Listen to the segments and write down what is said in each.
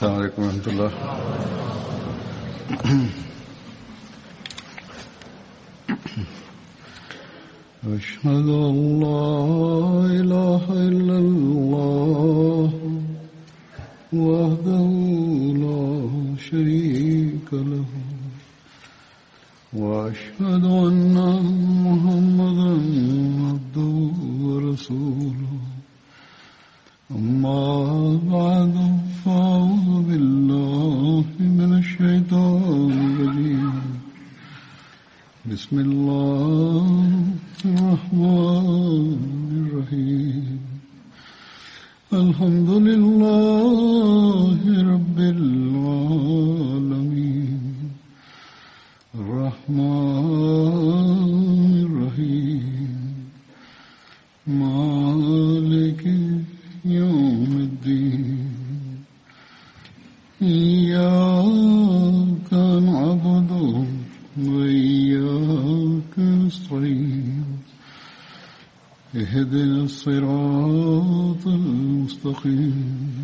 السلام علیکم ورحمۃ اللہ. أشهد أن لا إله إلا الله وحده لا شريك له وأشهد أن محمدا عبده ورسوله. أما بعد فأعوذ بالله من الشيطان الرجيم. بسم الله الرحمن الرحيم. الحمد لله رب العالمين الرحمن الرحيم مالك يوم الدين. إياك نعبد وإياك نستعين. اهدنا الصراط المستقيم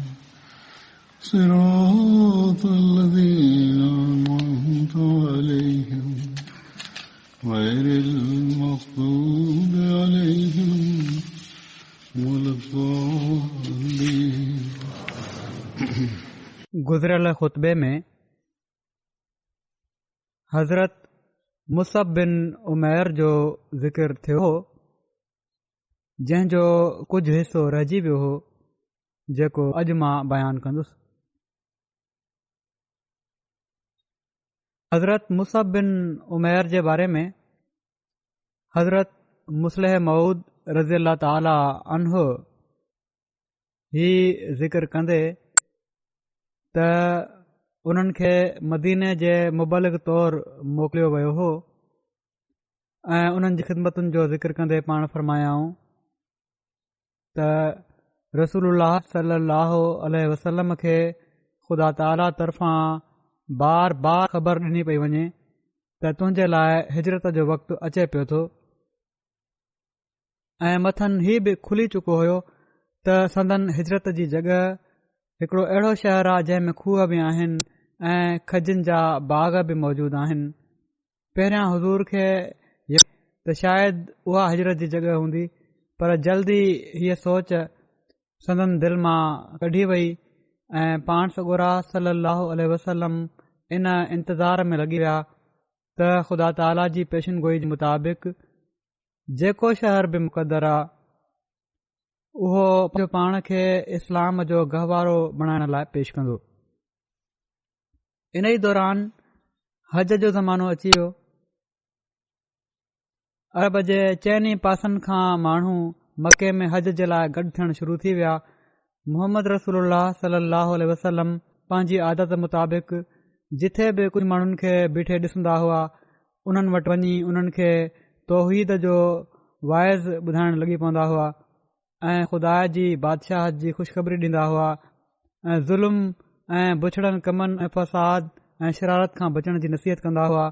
صراط الذين أنعمت عليهم غير المغضوب عليهم ولا الضالين. गुज़िरियल ख़ुतबे में हज़रत मुसअब बिन उमैर जो ज़िक्र थियो हो, जंहिंजो कुझु हिसो रहिजी वियो हो, जेको अॼु मां बयानु कंदुसि. हज़रत मुसअब बिन उमैर जे बारे में हज़रत मुस्लिह मऊद रज़ियल्लाह ताला अन्हु ही ज़िक्र कंदे त उन्हनि खे मदीने जे मुबलिग तौर मोकिलियो वियो हो ऐं उन्हनि जी ख़िदमतुनि जो ज़िक्र कंदे पाण फरमायाऊं त रसूलुल्लाह सल्लल्लाहु अलैहि वसल्लम खे ख़ुदा ताला तरफ़ां बार बार ख़बर ॾिनी पई वञे त तुंहिंजे लाइ हिजरत जो वक़्तु अचे पियो थो ऐं मथनि ही बि खुली चुको हुयो त संदन हिजरत जी जॻह हिकिड़ो अहिड़ो शहर आहे जंहिं में खूह बि आहिनि ऐं खजनि जा बाग़ बि मौजूदु आहिनि. पहिरियां हुज़ूर खे त शायदि उहा हिजरत जी जॻह हूंदी, पर जल्दी हीअ सोच संदन दिलि मां कढी वई ऐं पाण सॻोरा सल्लल्लाहु अलैहि वसल्लम इन इंतज़ार में लॻी विया त ख़ुदा ताला जी पेशिनगोई जे मुताबिक़ जेको शहर बि मुक़दर आहे उहो पाण खे इस्लाम जो गहवारो बणाइण लाइ पेश कंदो. इन ई दौरान हज जो ज़मानो अची वियो. अरब जे चइनी पासनि खां माण्हू मके में हज जे लाइ गॾु थियण शुरू थी विया. मुहम्मद रसूलुल्लाह सल्लल्लाहु अलैहि वसल्लम पंहिंजी आदत मुताबिक़ जिथे बि कुझु माण्हुनि खे बीठे ॾिसंदा हुआ उन्हनि वटि वञी उन्हनि खे तौहीद जो वाइज़ ॿुधाइण लॻी पवंदा हुआ ऐं ख़ुदा जी बादशाहत जी ख़ुशख़बरी ॾींदा हुआ ऐं ज़ुल्म ऐं बुछड़नि कमनि ऐं फ़साद ऐं शरारत खां बचण जी नसीहत कंदा हुआ.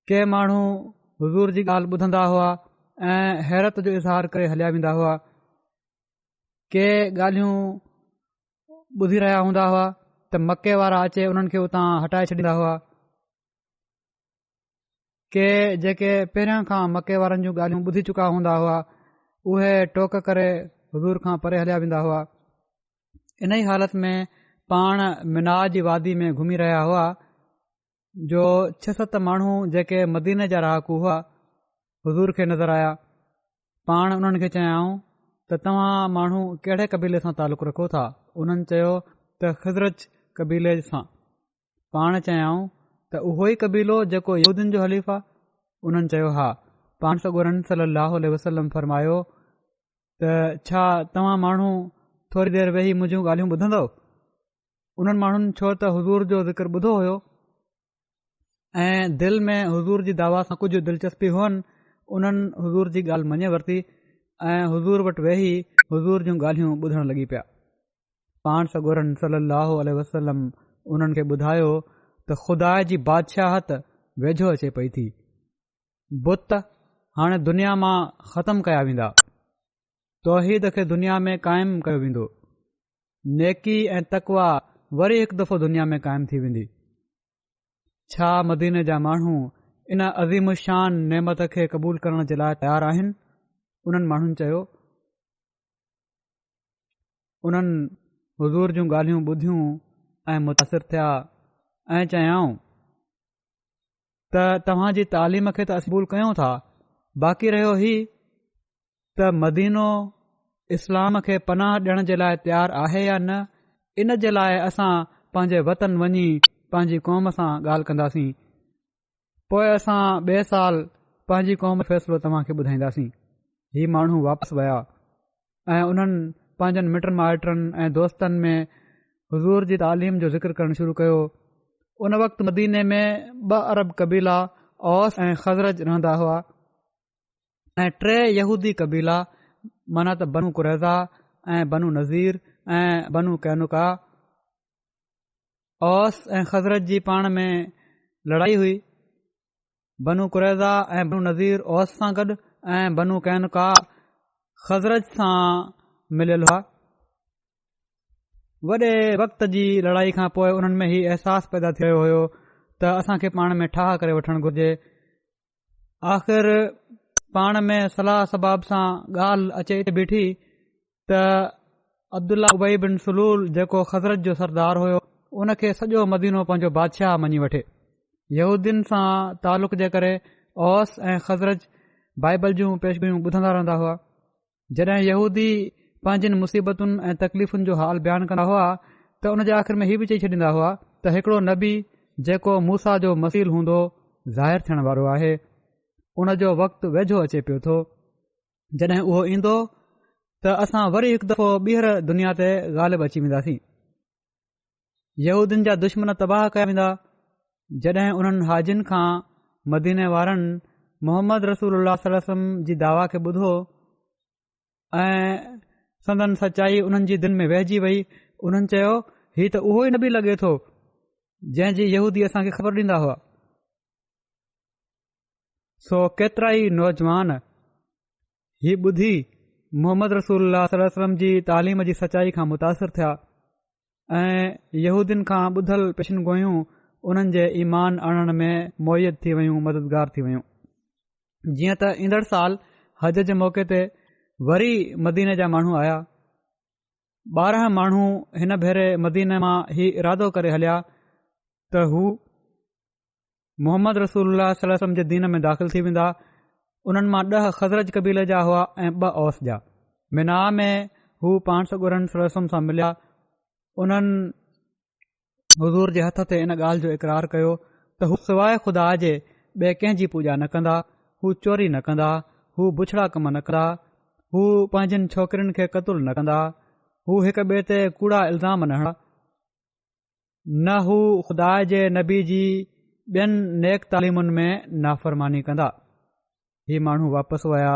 के माण्हू हुज़ूर जी ॻाल्हि ॿुधंदा हुआ ऐं हैरत जो इज़हार करे हलिया वेंदा हुआ. के ॻाल्हियूं ॿुधी रहिया हूंदा हुआ त मके वारा अचे उन्हनि खे उतां हटाए छॾींदा हुआ. के जेके पहिरियां खां मके वारनि जूं ॻाल्हियूं ॿुधी चुका हूंदा हुआ उहे टोक करे हुज़ूर खां परे हलिया वेंदा हुआ. इन ई हालत में पाण मिना जी वादी में घुमी रहिया हुआ जो 6-7 माण्हू जेके मदीने जा रहाकू हुआ हुज़ूर खे नज़र आया. पाण उन्हनि खे चयाऊं त तव्हां माण्हू कहिड़े क़बीले सां तालुक़ु रखो था? उन्हनि चयो त ख़ज़रज क़बीले सां. पाण चयाऊं त उहो ई क़बीलो जेको यहूदियुनि जो हलीफ़ आहे? उन्हनि चयो हा. पाण सॻोरन सल्लल्लाहु अलैहि वसल्लम फरमायो त छा तव्हां माण्हू थोरी देरि वेही मुंहिंजूं ॻाल्हियूं ॿुधंदव? उन्हनि माण्हुनि छो त हुज़ूर जो ज़िक्र ॿुधो हुयो ऐं दिलि में हुज़ूर जी दावा सां कुझु दिलचस्पी हुअनि, उन्हनि हुज़ूर जी ॻाल्हि मञे वरिती ऐं हुज़ूर वटि वेही हुज़ूर जूं ॻाल्हियूं ॿुधण लॻी पिया. पाण सॻोरन सल्लल्लाहु अलैहि वसल्लम उन्हनि खे ॿुधायो त ख़ुदा जी बादशाहत वेझो अचे पई थी. बुत हाणे दुनिया मां ख़तमु कया वेंदा. तौहीद खे दुनिया में क़ाइमु कयो वेंदो. नेकी ऐं तक़वा वरी हिकु दफ़ो दुनिया में क़ाइमु थी वेंदी। छा मदीने जा माण्हू इन अज़ीम शान नेमत खे क़बूल करण जे लाइ तयारु आहिनि? उन्हनि माण्हुनि चयो। उन्हनि हुज़ूर जूं ॻाल्हियूं ॿुधियूं ऐं मुतासिर थिया ऐं चयाऊं त तव्हां जी तालीम खे त असीं क़बूल कयूं था, बाक़ी रहियो ही त मदीनो इस्लाम खे पनाह ॾियण जे लाइ तयारु आहे या न। इन जे लाइ असां पंहिंजे वतन वञी पंहिंजी क़ौम सां ॻाल्हि कंदासीं, पोइ असां ॿिए साल पंहिंजी क़ौम जो फ़ैसिलो तव्हां खे ॿुधाईंदासीं। ही माण्हू वापसि विया ऐं उन्हनि पंहिंजनि मिटनि माइटनि ऐं दोस्तनि में हुज़ूर जी तालीम जो ज़िक्र करणु शुरू कयो। उन वक़्तु मदीने में 2 अरब कबीला औस ऐं ख़ज़रज रहंदा हुआ ऐं 3 यहूदी कबीला माना त बनू कुरैज़ा ऐं बनू नज़ीर ऐं बनू कैनुका। औस ऐं ख़ज़रज जी पाण में लड़ाई हुई। बनू कुरैज़ा ऐं बनू नज़ीर औस सां गॾु ऐं बनू कैनुका ख़ज़रज सां मिलियल हुआ। वॾे वक़्त जी लड़ाई खां पोइ उन्हनि में ही अहसासु पैदा थियो हुयो त असां खे पाण में ठाह करे वठणु घुर्जे। आख़िर पाण में सलाह सबाब सां ॻाल्हि अचे बीठी त अब्दुल्ला उबई बिन सलूल जेको ख़ज़रज जो सरदार हुयो उन खे सॼो मदीनो पंहिंजो बादशाह मञी वठे। यहूदियुनि सां तालुक़ जे करे औस ऐं ख़ज़रज बाइबल जूं पेशगुयूं ॿुधंदा रहंदा हुआ। जॾहिं यहूदी पंहिंजनि मुसीबतुनि ऐं तकलीफ़ुनि जो हाल बयानु कंदा हुआ त उन जे आख़िर में हीउ बि चई छॾींदा हुआ त हिकिड़ो नबी जेको मूसा जो मसील हूंदो ज़ाहिर थियण वारो आहे, उन जो वक़्तु वेझो अचे पियो थो। जॾहिं उहो ईंदो त असां वरी हिकु दफ़ो ॿीहर दुनिया ते ग़ालिब अची वेंदासीं। यहूदियुनि जा दुश्मन तबाह कया वेंदा। जॾहिं उन्हनि हाजिन खां मदीने वारनि मोहम्मद रसूलुल्लाह सल्लल्लाहु अलैहि वसल्लम जी दावा खे ॿुधो ऐं संदन सचाई उन्हनि जी दिलि में वहिजी वई, उन्हनि चयो हीउ त उहो ई नबी लॻे थो जंहिं जी यहूदी असां खे ख़बर ॾींदा हुआ। सो केतिरा ई नौजवान ही ॿुधी मोहम्मद रसूलुल्लाह सल्लल्लाहु अलैहि वसल्लम जी तालीम जी सचाई खां मुतासिर थिया ऐं यहूदियुनि खां ॿुधल पेशन गोयूं उन्हनि जे ईमान आणण में मुयद थी वयूं, मददगार थी वयूं। जीअं त ईंदड़ साल हज जे मौक़े ते वरी मदीने जा माण्हू आया। 12 माण्हू हिन भेरे मदीने मां ही इरादो करे हलिया त हू मोहम्मद रसूलुल्लाह सल्लल्लाहु अलैहि वसल्लम जे दीन में दाख़िल थी वेंदा। उन्हनि मां 10 ख़ज़रज कबीले जा हुआ ऐं 2 औस जा। मिना में हू पाण सॻोरनि सल्लल्लाहु अलैहि वसल्लम सां मिलिया। उन्हनि हुज़ूर जे हथ ते इन ॻाल्हि जो इक़रार कयो त हू सवाइ खुदा जे ॿिए कंहिं जी पूॼा न कंदा, हू चोरी न कंदा, हू बुछड़ा कम न कंदा, हू पंहिंजनि छोकिरियुनि खे क़तूल न कंदा, हू हिक ॿिए ते कूड़ा इल्ज़ाम न हणंदा, न हू खुदा जे नबी जी ॿियनि नेक तालीमुनि में नाफ़रमानी कंदा। ही माण्हू वापसि विया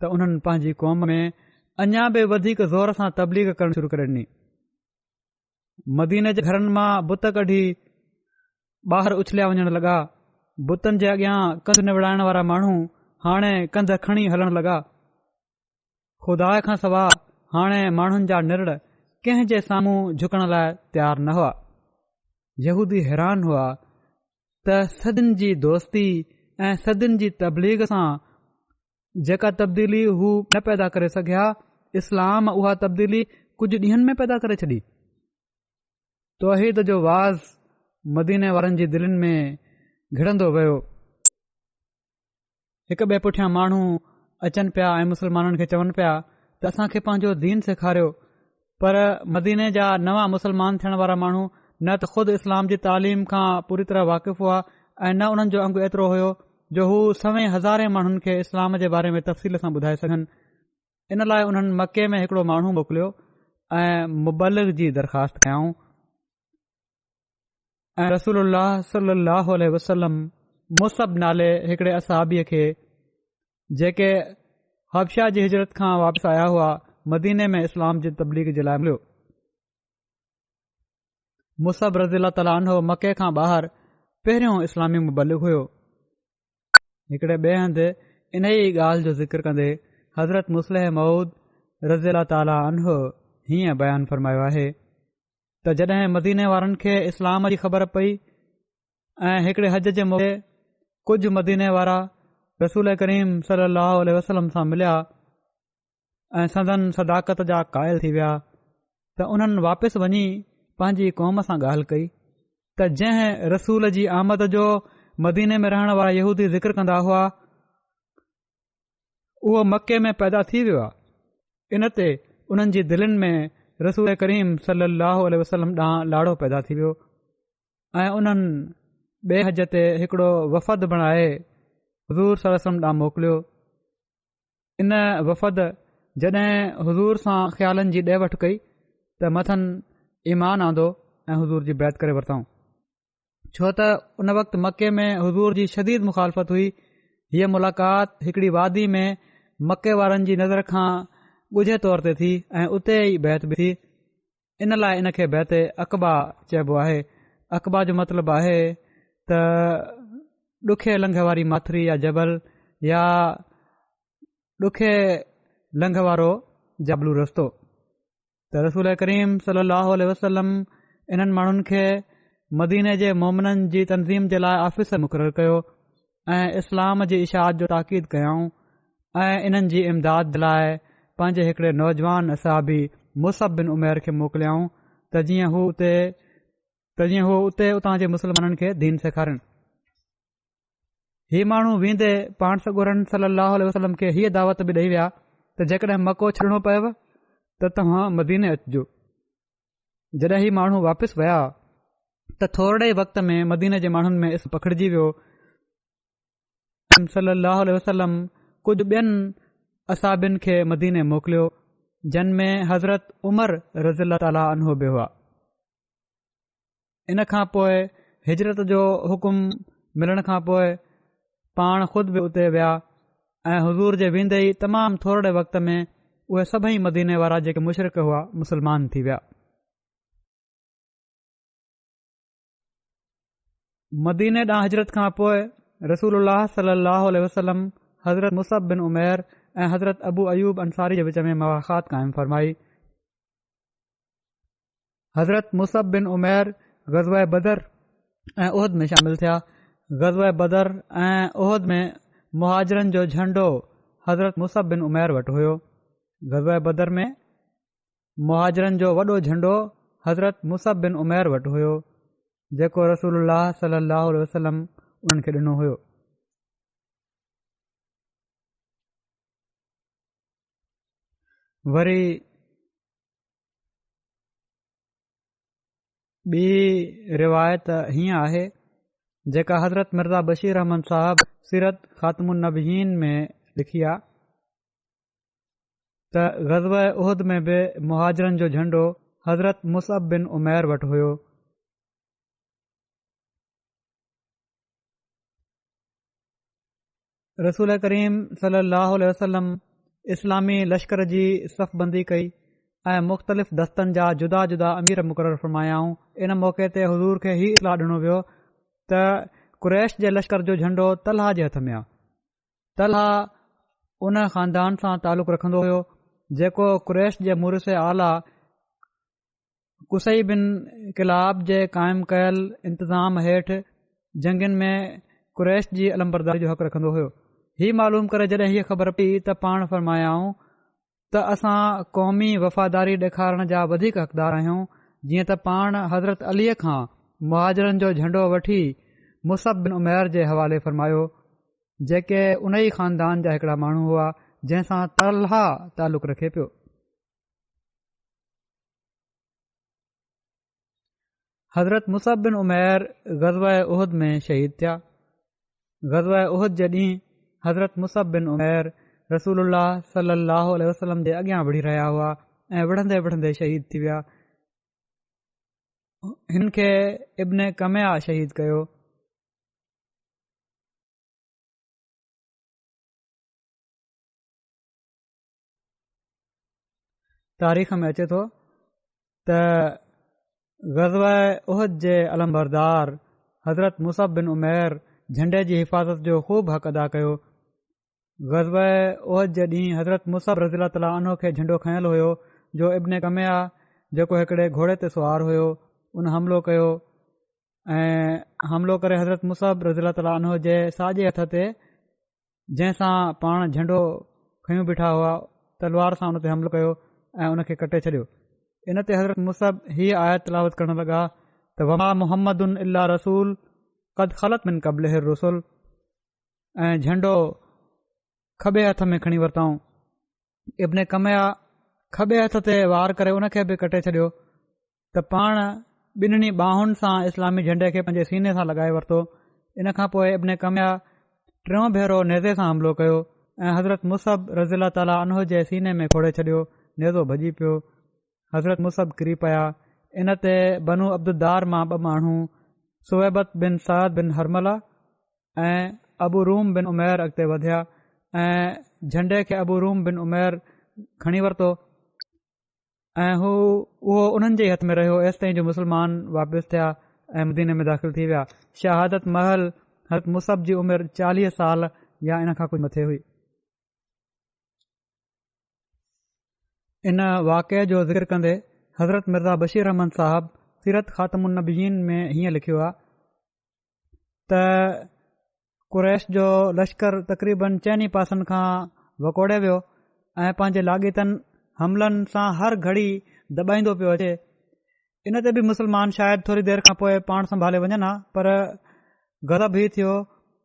त उन्हनि पंहिंजी क़ौम में अञा बि वधीक ज़ोर सां तबलीग करणु शुरू करे ॾिनी। मदीने जे घरनि मां बुत कढी ॿाहिरि उछलिया वञण लॻा। बुतनि जे अॻियां कंध निवड़ाइण वारा माण्हू हाणे कंध खणी हलण लॻा। खुदा खां सवाइ हाणे माण्हुनि जा निरड़ कंहिं जे साम्हूं झुकण लाइ तयारु न हुआ। यहूदी हैरान हुआ त सदियुनि जी दोस्ती ऐं सदियुनि जी तबलीग सां जेका तब्दीली हू न पैदा करे सघिया, इस्लाम उहा तब्दीली कुझु ॾींहनि में पैदा करे छॾी। तौहीद जो वाज़ मदीने वारनि जी दिलनि में घिड़ंदो वियो। हिक ॿिए पुठियां माण्हू अचनि पिया ऐं मुसलमाननि खे चवनि पिया त असां खे पंहिंजो दीन सेखारियो, पर मदीने जा नवां मुसलमान थियण वारा माण्हू न त ख़ुदि इस्लाम जी तालीम खां पूरी तरह वाक़िफ़ हुआ ऐं न उन्हनि जो अंगु एतिरो हुयो जो हू 100,000 माण्हुनि खे इस्लाम जे बारे में तफ़सील सां ॿुधाए सघनि। इन लाइ उन्हनि मके में हिकिड़ो माण्हू मोकिलियो ऐं मुबलिग जी दरख़्वास्त कयाऊं ऐं रसूलुल्लाह सल्लल्लाहु अलैहि वसल्लम मुसब नाले हिकिड़े असहाबीअ खे जेके हबशा जी हिजरत खां वापसि आया हुआ मदीने में इस्लाम जी तबलीग जे लाइ मिलियो। मुसब रज़ियल्लाहु तआला अन्हु मके खां ॿाहिरि पहिरियों इस्लामी मुबलिग हुयो। हिकिड़े ॿिए हंधि इन ई ॻाल्हि जो ज़िक्र कंदे हज़रत मुस्लिह मऊद रज़ियल्लाहु तआला अन्हु हीअं बयानु फ़रमायो आहे त त जॾहिं मदीने वारनि खे इस्लाम जी ख़बर पई ऐं हिकिड़े हज जे मौक़े कुझु मदीने वारा रसूल करीम सलाहु वसलम सां मिलिया ऐं संदन सदाकत जा क़ाइल थी विया त उन्हनि वापसि वञी पंहिंजी क़ौम सां ॻाल्हि कई त जंहिं रसूल जी आमद जो मदीने में रहण वारा यहूदी ज़िक्र कंदा हुआ उहो मके में पैदा थी वियो आहे। इन ते उन्हनि जी दिलनि में रसूल करीम सलाहु वसलम ॾांहुं लाड़ो पैदा थी वियो ऐं उन्हनि ॿिए हज ते हिकिड़ो वफ़द बणाए हज़ूर सलम ॾांहुं मोकिलियो। इन वफ़द जॾहिं हज़ूर सां ख़्यालनि जी ॾे वठि कई त मथनि ईमान आंदो ऐं हज़ूर जी बैत करे वरितऊं, छो त उन वक़्तु मके में हज़ूर जी शदीद मुखालफ़त हुई। हीअ मुलाक़ात हिकिड़ी वादी में मके वारनि जी नज़र खां ॻुझे तौर ते थी ऐं उते ई बैत बि थी। इन लाइ इन खे बैत अक़बा चइबो आहे। अक़बा जो मतिलबु आहे त ॾुखे लंघ वारी माथिरी या जबल या ॾुखे लंघ वारो जबलू रस्तो। त रसूल करीम सलाहु वसलम इन्हनि माण्हुनि खे मदीने जे मोमिननि जी तनज़ीम जे लाइ ऑफिसर मुक़ररु कयो ऐं इस्लाम जी इशाअत जो ताक़ीद कयाऊं ऐं इन्हनि जी इमदाद जे लाइ पंहिंजे हिकिड़े नौजवान असहाबी मुसअब बिन उमैर खे मोकिलियाऊं त जीअं हू उते उतां जे मुस्लमाननि खे दीन सेखारनि। ही माण्हू वेंदे पाण सॻोरन सलाहु वसलम खे हीअ दावत बि ॾेई विया त जेकॾहिं मको छॾणो पएव त तव्हां मदीने अचिजो। जॾहिं ही माण्हू वापसि विया त थोरे वक़्त में मदीने जे माण्हुनि में इस पखिड़िजी वियो। सलाहु वसलम कुझु ॿियनि असाबिन खे मदीने मोकिलियो जिन में हज़रत उमर रज़ी ताला अनहो बि हुआ। इन खां पोइ हिजरत जो हुकुम मिलण खां पोइ पाण ख़ुदि बि उते विया ऐं हज़ूर जे वेंदे ई तमामु थोरे वक़्त में उहे सभई मदीने वारा जेके मुशरिक़ हुआ मुस्लमान थी विया। मदीने ॾांहुं हिजरत खां पोइ रसूलुल्लाह सलाहु वसलम हज़रत मुसअब बिन उमैर ऐं हज़रत अबू अयूब अंसारी जे विच में मुलाक़ात क़ाइमु फ़रमाई। हज़रत मुसअब बिन उमैर ग़ज़वा बदर ऐं उहद में शामिल थिया। ग़ज़वा बदर ऐं उहद में मुहाजिरनि जो झंडो हज़रत मुसअब बिन उमैर वटि हुयो। ग़ज़वा बदर में मुहाजिरनि जो वॾो झंडो हज़रत मुसअब बिन उमैर वटि हुयो जेको रसूलुल्लाह सलाहु वसलम उन्हनि खे ॾिनो हुयो। वरी ॿी रिवायत हीअं आहे जेका हज़रत मिर्ज़ा बशीर अहमद साहब सीरत ख़ातमुन नबीयीन में लिखी आहे त ग़ज़वा उहद में बि मुहाजिरनि जो झंडो हज़रत मुसअब बिन उमैर वटि हुयो। रसूल करीम सलाहु वसलम इस्लामी लश्कर जी सफ़बंदी कई ऐं मुख़्तलिफ़ दस्तनि जा जुदा जुदा अमीर मुक़ररु फ़रमायाऊं। इन मौक़े ते हज़ूर खे ही इतलाह ॾिनो वियो त कुरैश जे लश्कर जो झंडो तलहा जे हथ में आहे। तलहा उन ख़ानदान सां तालुक़ रखंदो हुयो जेको कुरैश जे मुरिस आला कुसई बिन किलाब जे क़ाइमु कयल इंतिज़ाम हेठि जंगनि में कुरैश जी अलमबरदारी जो हक़ रखंदो हुयो। ही मालूम करे जॾहिं हीअ ख़बर पई त पाण फ़रमायाऊं त असां क़ौमी वफ़ादारी ॾेखारण जा वधीक हक़दार आहियूं जीअं त पाण हज़रत अलीअ खां मुहाजिरनि जो झंडो वठी मुसअब बिन उमैर जे हवाले फ़रमायो जेके उन ई ख़ानदान जा हिकिड़ा माण्हू हुआ जंहिंसां तलहा तालुक़ रखे पियो। हज़रत मुसअब बिन उमैर ग़ज़वा उहद में शहीद थिया। ग़ज़वा उहद जे ॾींहुं हज़रत मुसअब बिन उमैर रसूलुल्लाह सलाहु वसलम जे अॻियां विढ़ी रहिया हुआ ऐं विढ़ंदे विढ़ंदे शहीद थी विया। हिन खे इब्न कमया शहीद कयो। तारीख़ में अचे थो त ग़ज़वा उहद जे अलमबरदार हज़रत मुसअब बिन उमैर झंडे जी हिफ़ाज़त जो ख़ूब हक़ अदा कयो। ग़ज़वा उहद जे ॾींहुं हज़रत मुसअब रज़ी ताला अन्हो खे झंडो खंयल हुयो जो इब्न कमया जेको हिकिड़े घोड़े ते सुवार हुयो उन हमिलो कयो ऐं हमिलो करे हज़रत मुसब रज़ी ताला अनहु जे साॼे हथ ते जंहिंसां पाण झंडो खयूं बीठा हुआ तलवार सां हुन ते हमिलो कयो ऐं उन खे कटे छॾियो। इन ते हज़रत मुसब हीअ आयत तिलावत करण लॻा त वमा मुहम्मदुन इल्ला रसूल क़द ख़लत मिन क़ब्लिहि रसुल ऐं झंडो खॿे हथ में खणी वरितऊं। इब्न कमया खॿे हथ ते वार करे उन खे बि कटे छॾियो त पाण ॿिन्हिनि ॿाहुनि सां इस्लामी झंडे खे पंहिंजे सीने सां लॻाए वरितो। इन खां पोइ इब्न कमया टियों भेरो नेज़े सां हमिलो कयो ऐं हज़रत मुसब रज़ी ताला अनहु जे सीने में खोड़े छॾियो। नेज़ो भॼी पियो। हज़रत मुसब किरी पिया। इन ते बनु अब्दुदार मां 2 माण्हू सुवैबत बिन साद बिन हरमला ऐं अबू रूम बिन उमैर अॻिते वधिया ऐं झंडे खे अबू रूम बिन उमैर खणी वरितो ऐं उहो उन्हनि जे हथ में रहियो एसि ताईं जो मुस्लमान वापसि थिया ऐं मदीने में दाख़िल थी विया। शहादत महल हज़रत मुसब जी उमिरि 40 साल या इन खां कुझु मथे हुई। इन वाक़े जो ज़िक्र कंदे हज़रत मिर्ज़ा बशीर अहमद साहब सीरत ख़ातमुन नबीयीन में हीअं लिखियो आहे त कुरैश जो लश्कर तक़रीबन 4 पासनि खां वकोड़े वियो ऐं पंहिंजे लाॻीतनि हमलनि सां हर घड़ी दॿाईंदो पियो अचे। इन ते बि मुस्लमान शायदि थोरी देर खां पोइ पाण संभाले वञनि हा, पर गज़ब ही थियो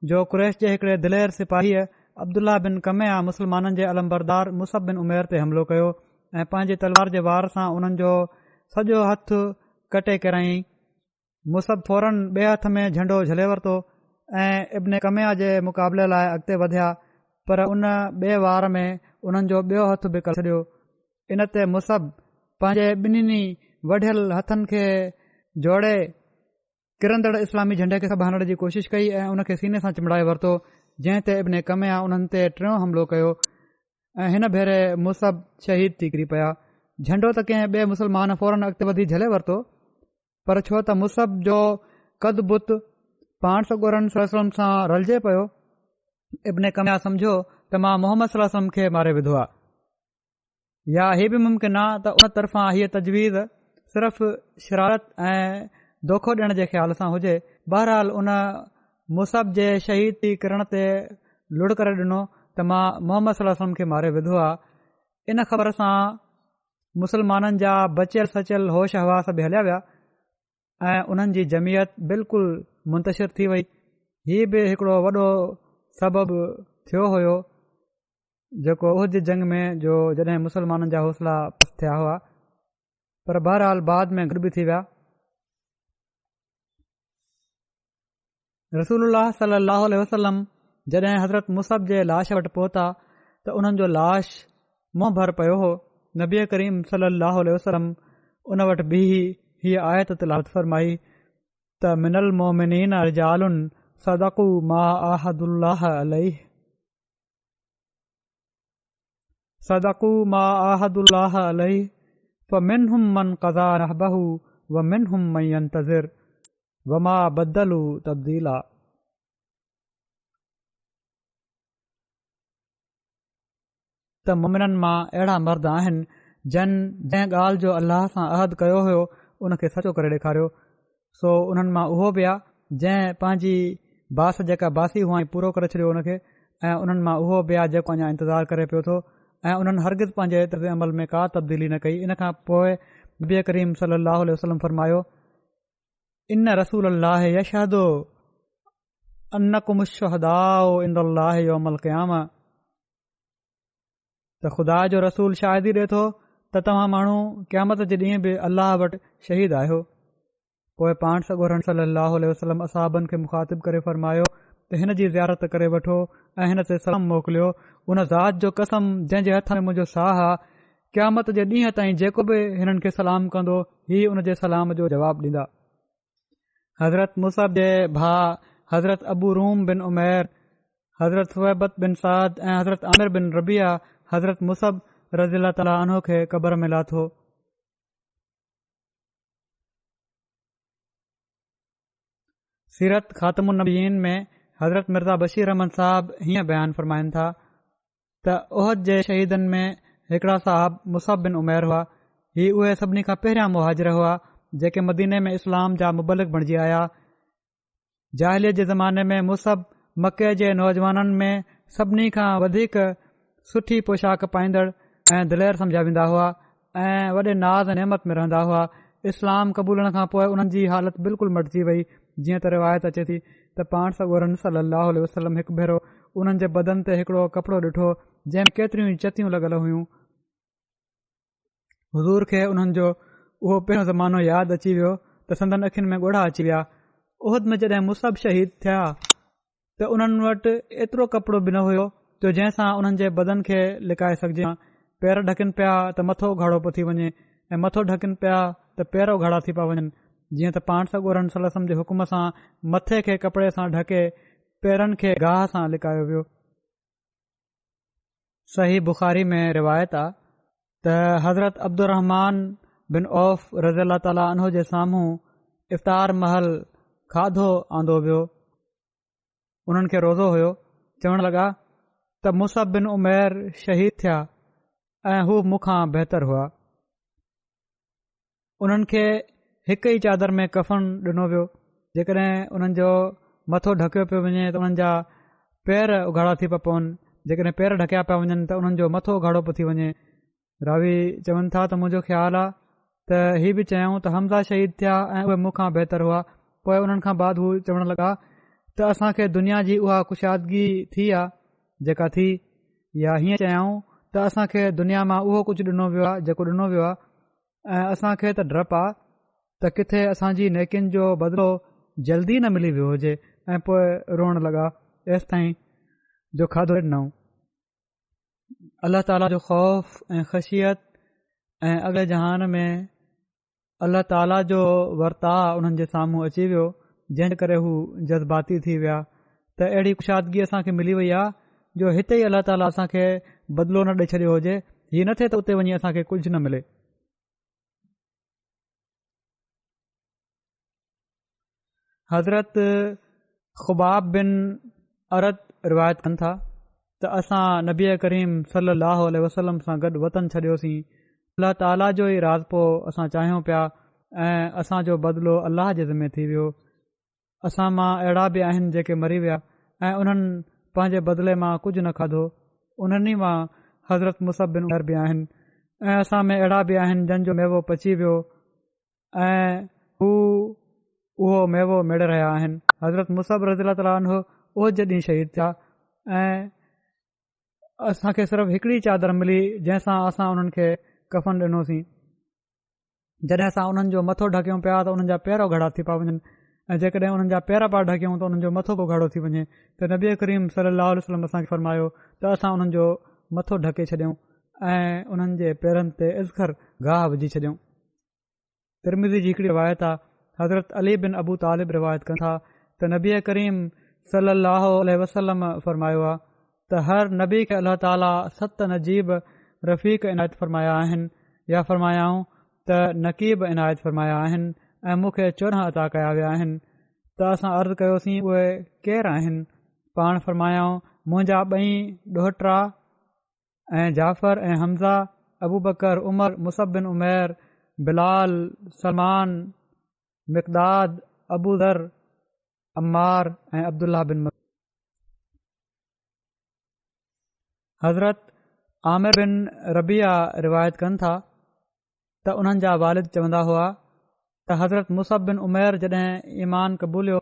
जो कुरैश जे हिकिड़े दिलेर सिपाहीअ अब्दुल्ला बिन कमया मुस्लमाननि जे अलमबरदार मुसब बिन उमैर ते हमिलो कयो ऐं पंहिंजे तलवार जे वार सां उन्हनि जो सॼो हथु कटे किराई। मुसब फौरन ॿिए हथ में झंडो झले वरितो ऐं इब्न कमया जे मुक़ाबले लाइ अॻिते वधिया, पर उन ॿिए वार में उन्हनि जो ॿियो हथु बि करे छॾियो। इन ते मुसब पंहिंजे ॿिन्हिनि वढियल हथनि खे जोड़े किरंदड़ इस्लामी झंडे खे संभालण जी कोशिश कई ऐं उन खे सीने सां चिमड़ाए वरितो, जंहिं ते इब्न कमया उन्हनि ते 3 हमिलो कयो ऐं हिन भेरे मुसब शहीद थी किरी पिया। झंडो त कंहिं ॿिए मुस्लमान फौरन अॻिते वधी झले वरितो, पर छो त मुसब जो कद बुत पाण सॻोरन सलम सां रलिजे पियो, इब्न कमया सम्झो त मां मोहम्मद सलम खे मारे विधो आहे। या हीउ बि मुमकिन आहे त उन तरफ़ां हीअ तजवीज़ सिर्फ़ शरारत ऐं दोखो ॾियण जे ख़्याल सां हुजे। बहरहाल उन मुसब जे शहीद थी किरण ते लुड़ करे ॾिनो त मां मोहम्मद सलम खे मारे विधो आहे। इन ख़बर सां मुसलमाननि जा बचियल सचियल होश हवास बि हलिया विया ऐं उन्हनि जी जमियत बिल्कुलु मुंतशिर थी वई। हीउ बि हिकिड़ो वॾो सबबु थियो हुयो जेको उहद जंग में जो जॾहिं मुसलमाननि जा हौसला पस्त थिया हुआ, पर बहरहाल बाद में गॾु बि थी विया। रसूलुल्लाह सल्लल्लाहु अलैहि वसल्लम जॾहिं हज़रत मुसब जे लाश वटि पहुता त उन्हनि जो लाश मुंहुं भर पियो हो। नबी करीम सल्लल्लाहु अलैहि वसल्लम उन वटि बि हीअ आयत तिलावत फरमाई त मिनल मोमिनीन रिजालुन सदक़ू मा आहदुल्लाह अलैहि सदक़ू मा आहदुल्लाह अलैहि फमिनहुम मन क़ज़ा नहबहु व मिनहुम मन यंतज़िर वमा बदलू तब्दीला। त मोमिननि मां अहिड़ा मर्द आहिनि जंहिं ॻाल्हि जो अल्लाह सां अहद कयो हुयो उन खे सचो करे ॾेखारियो। सो उन्हनि मां उहो बि आहे जंहिं पंहिंजी बास जेका बासी हुआ पूरो करे छॾियो उन खे, ऐं उन्हनि मां उहो बि आहे जेको अञा इंतज़ारु करे पियो थो ऐं उन्हनि हरगिज़ पंहिंजे तर्ज़ अमल में का तब्दीली न कई। इन खां पोइ नबी करीम सल्लल्लाहु अलैहि वसल्लम फरमायो इन रसूल अल्लाह यशहदु अन्नकुम शुहदाउ इंदल्लाह यौमल क़यामा त ख़ुदा जो रसूल शाहिदी ॾिए थो त तव्हां माण्हू क़यामत जे ॾींहुं बि अल्लाह वटि शहीद आहियो। पोइ पाण सॻोरन सल्लल्लाहु अलैहि वसल्लम असहाबनि खे मुखातिब करे फरमायो त हिन जी ज़ियारत करे वठो ऐं हिन ते सलाम मोकिलियो। उन ज़ात जो कसम जंहिं जे हथ में मुंहिंजो साह आहे, क़यामत जे ॾींहं ताईं जेको बि हिननि खे सलाम कंदो ही उन जे सलाम जो जवाबु ॾींदा। हज़रत मुसब जे भाउ हज़रत अबू रूम बिन उमैर, हज़रत सुवैबत बिन साद ऐं हज़रत आमिर बिन रबिया हज़रत मुसब रज़ियल्लाहु ताला अन्हु खे क़बर में लाथो। सीरत ख़ातमुन नबीयीन में हज़रत मिर्ज़ा बशीर अहमद साहब हीअं बयानु फ़रमाइनि था त उहद जे शहीदनि में हिकिड़ा साहब मुसब बिन उमैर हुआ। ही उहे सभिनी खां पहिरियां मुहाजिर हुआ जेके मदीने में इस्लाम जा मुबलिक बणिजी आया। जाहिलियत जे ज़माने में मुसब मके जे नौजवाननि में सभिनी खां वधीक सुठी पोशाक पाईंदड़ ऐं दिलेर सम्झा वेंदा हुआ ऐं वॾे नाज़ नेमत में रहंदा हुआ। इस्लाम क़बूलण खां पोइ उन्हनि जी हालत बिल्कुलु मटिजी वई। जीअं त रिवायत अचे थी त पाण सॻोरन सलाहु आलैहि वसल्लम हिकु भेरो उन्हनि जे बदन ते हिकिड़ो कपिड़ो ॾिठो जंहिं केतिरियूं चतियूं लॻल हुयूं। हुज़ूर खे उन्हनि जो उहो पहिरियों ज़मानो यादि अची वियो त संदन अखियुनि में ॻोढ़ा अची विया। उहद में जॾहिं मुसब शहीद थिया त उन्हनि वटि एतिरो कपिड़ो बि न हुयो जो जंहिंसां उन्हनि जे बदन खे लिकाए सघिजे। पेर ढकनि पिया त मथो घाड़ो पियो थी वञे ऐं मथो ढकनि पिया त पेर घाड़ा थी पिया वञनि। जीअं त पाण सॻोरन सलम जे हुकुम सां मथे खे कपिड़े सां ढके पेरनि खे गाह सां लिकायो वियो। सही बुखारी में रिवायत आहे त हज़रत अब्दुर्रहमान बिन औफ रज़ी अल्लाह ताला अन्हो जे साम्हूं इफ़्तार महल खाधो आंदो वियो। उन्हनि खे रोज़ो हुयो। चवण लॻा त मुसब बिन उमैर शहीद थिया ऐं हू मूंखां बहितर हुआ। उन्हनि खे हिक ई चादर में कफ़न ॾिनो वियो। जेकॾहिं उन्हनि जो मथो ढकियो पियो वञे त उन्हनि जा पेर उघाड़ा थी पिया पवनि। जेकॾहिं पेर ढकिया पिया वञनि त उन्हनि जो मथो उघाड़ो पियो थी वञे। रावी चवनि था त मुंहिंजो ख़्यालु आहे त हीउ बि चयूं त हमज़ा शहीद थिया ऐं उहे मूंखां बहितर हुआ। पोइ उन्हनि खां बाद हू चवण लॻा त असांखे दुनिया जी उहा कुशादगी थी आहे जेका थी, या हीअं चयूं त असांखे दुनिया मां उहो कुझु ॾिनो वियो आहे जेको ॾिनो वियो आहे ऐं असांखे त डपु आहे त किथे असांजी नेकियुनि जो बदिलो जल्दी न मिली वियो हुजे। ऐं पोइ रोअण लॻा एसि ताईं जो खाधो ॾिनऊं। अल्लाह ताला जो ख़ौफ़ ऐं ख़शियत ऐं अॻे जहान में अल्लाह ताला जो वर्ता उन्हनि जे साम्हूं अची वियो जंहिं करे हू जज़्बाती थी विया त अहिड़ी कुशादगी असांखे मिली वई आहे जो हिते ई अल्लाह ताला असांखे बदिलो न ॾेई छॾियो हुजे। हीअ न थिए त उते वञी असांखे कुझु न मिले। हज़रत ख़ुबाब बिन अरद रिवायत कनि था त असां नबी करीम सलाहु वसलम सां गॾु वतन छॾियोसीं। अल्लाह ताला जो ई राज़ पोइ असां चाहियूं पिया ऐं असांजो बदिलो अल्लाह जे ज़िमे थी वियो। असां मां अहिड़ा बि आहिनि जेके मरी विया ऐं उन्हनि पंहिंजे बदिले मां कुझु न खाधो। उन्हनि मां हज़रत मुसब बिन उमैर बि आहिनि ऐं असां में अहिड़ा बि आहिनि जंहिंजो मेवो पची वियो ऐं हू उहो मेवो मेड़े रहिया आहिनि। हज़रत मुसब रज़ी अल्लाह ताला अन्हु उहो जॾहिं शहीद थिया ऐं असांखे सिर्फ़ु हिकिड़ी चादर मिली जंहिंसां असां उन्हनि खे कफ़न ॾिनोसीं। जॾहिं असां उन्हनि जो मथो ढकियूं पिया त उन्हनि जा पेर घड़ा थी पिया वञनि ऐं जेकॾहिं उन्हनि जा पेर पिया ढकियूं त उन्हनि जो मथो पोइ घाड़ो थी वञे त नबी करीम सलाहु वसलम असांखे फ़रमायो त असां उन्हनि जो मथो ढके छॾियऊं ऐं उन्हनि जे पेरनि ते इज़खर गाह विझी छॾियऊं। तिरमिज़ी जी हिकिड़ी रिवायत आहे। हज़रत अली बिन अबू तालिब रिवायत कनि था त नबी करीम सलाहु वसलम फ़रमायो आहे त हर नबी खे अल्लाह ताला 7 नजीब रफ़ीक़ इनायत फ़रमाया आहिनि या फ़रमायाऊं त नक़ीब इनायत फ़रमाया आहिनि ऐं मूंखे 14 अता कया विया आहिनि। त असां अर्ज़ु कयोसीं उहे केरु आहिनि? पाण फ़रमायाऊं मुंहिंजा 2 ॾोहिटा ऐं जाफ़र ऐं हमज़ा, अबू बकर, उमर, मुसब बिन उमैर, बिलाल, सलमान, मिक़दाद, अबू ज़र, अम्मार ऐं अब्दुल्ला बिन मसूद। हज़रत आमिर बिन रबिया रिवायत कनि था त उन्हनि जा वालिद चवंदा हुआ त हज़रत मुसब बिन उमैर जॾहिं ईमान क़बूलियो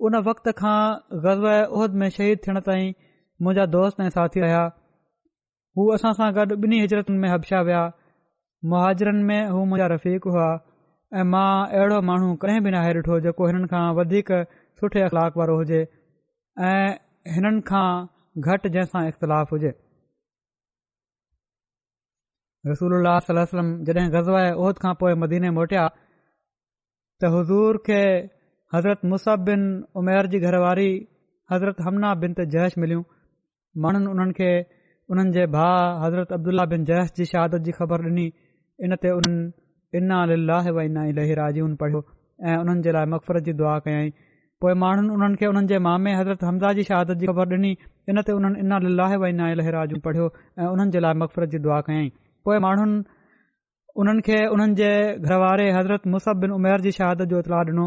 उन वक़्त खां ग़ज़वा उहद में शहीद थियण ताईं मुंहिंजा दोस्त ऐं साथी रहिया। हू असां सां गॾु 2 हिजरतुनि में हबशा विया। मुहाजिरनि में हू मुंहिंजा रफ़ीक़ हुआ ऐं मां अहिड़ो माण्हू कॾहिं बि नाहे ॾिठो जेको हिननि खां वधीक सुठे अख़लाक वारो हुजे ऐं हिननि खां घटि जंहिंसां इख़्तिलाफ़ हुजे। रसूलुल्लाह सल्लल्लाहु अलैहि वसल्लम जॾहिं ग़ज़वा उहद खां पोइ मदीने मोटिया त हुज़ूर खे हज़रत मुसब बिन उमैर जी घरवारी हज़रत हमना बिनत जहश मिलियूं। माण्हुनि उन्हनि खे उन्हनि जे भाउ हज़रत अब्दुल्ला बिन जहश जी शहादत जी ख़बर ॾिनी। इन ते उन्हनि इन्ना लिल्लाहि व इन्ना इलैहि राजिऊन पढ़ियो ऐं उन्हनि जे लाइ मग़फ़िरत जी दुआ कयईं। पोइ माण्हुनि उन्हनि खे उन्हनि जे मामे हज़रत हमज़ा जी शहादत जी ख़बर ॾिनी। इन ते उन्हनि इन्ना लिल्लाहि व इन्ना इलैहि राजिऊन पढ़ियो ऐं उन्हनि जे लाइ मग़फ़िरत जी दुआ कयईं। पोइ माण्हुनि उन्हनि खे उन्हनि जे घर वारे हज़रत मुसअब बिन उमैर जी शहादत जो इतलाह ॾिनो।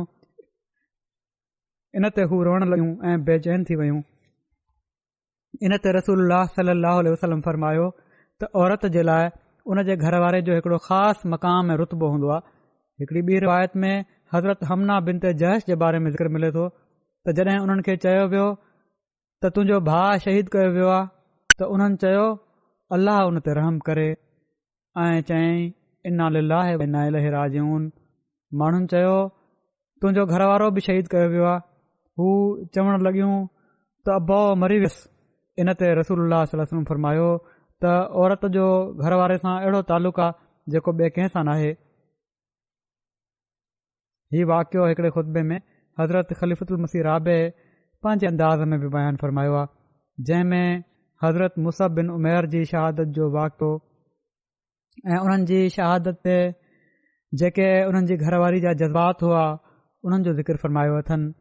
इन ते हू रोअण लॻियूं ऐं बेचैन थी वयूं। इन ते रसूलुल्लाह सल्लल्लाहु अलैहि वसल्लम फरमायो त औरत जे लाइ उन जे घर वारे जो हिकिड़ो ख़ासि मक़ाम ऐं रुतबो हूंदो आहे। हिकिड़ी ॿी रिवायत में हज़रत हमना बिन ते जहश जे बारे में ज़िक्र मिले थो त जॾहिं उन्हनि खे चयो वियो त तुंहिंजो भाउ शहीद कयो वियो आहे त उन्हनि चयो अल्लाह उन ते रहम करे ऐं चयईं इन्ना लिल्लाहि व इन्ना इलैहि राजिऊन। माण्हुनि चयो तुंहिंजो घर वारो बि शहीद कयो वियो आहे। हू चवण लॻियूं त अबो मरी वियसि। इन ते रसूलुल्लाह सल्लल्लाहु अलैहि वसल्लम फरमायो त औरत जो घर वारे सां अहिड़ो तालुक़ आहे जेको ॿिए कंहिं सां नाहे। हीउ वाक़ियो हिकिड़े ख़ुतबे में हज़रत ख़लीफ़तुल मसीह राबे पंहिंजे अंदाज़ में बि बयानु फ़रमायो आहे, जंहिं में हज़रत मुसअब बिन उमैर जी शहादत जो वाक़ियो ऐं उन्हनि जी शहादत ते जेके उन्हनि जी घरवारी जा जज़्बात हुआ उन्हनि जो ज़िक्र फ़रमायो अथनि।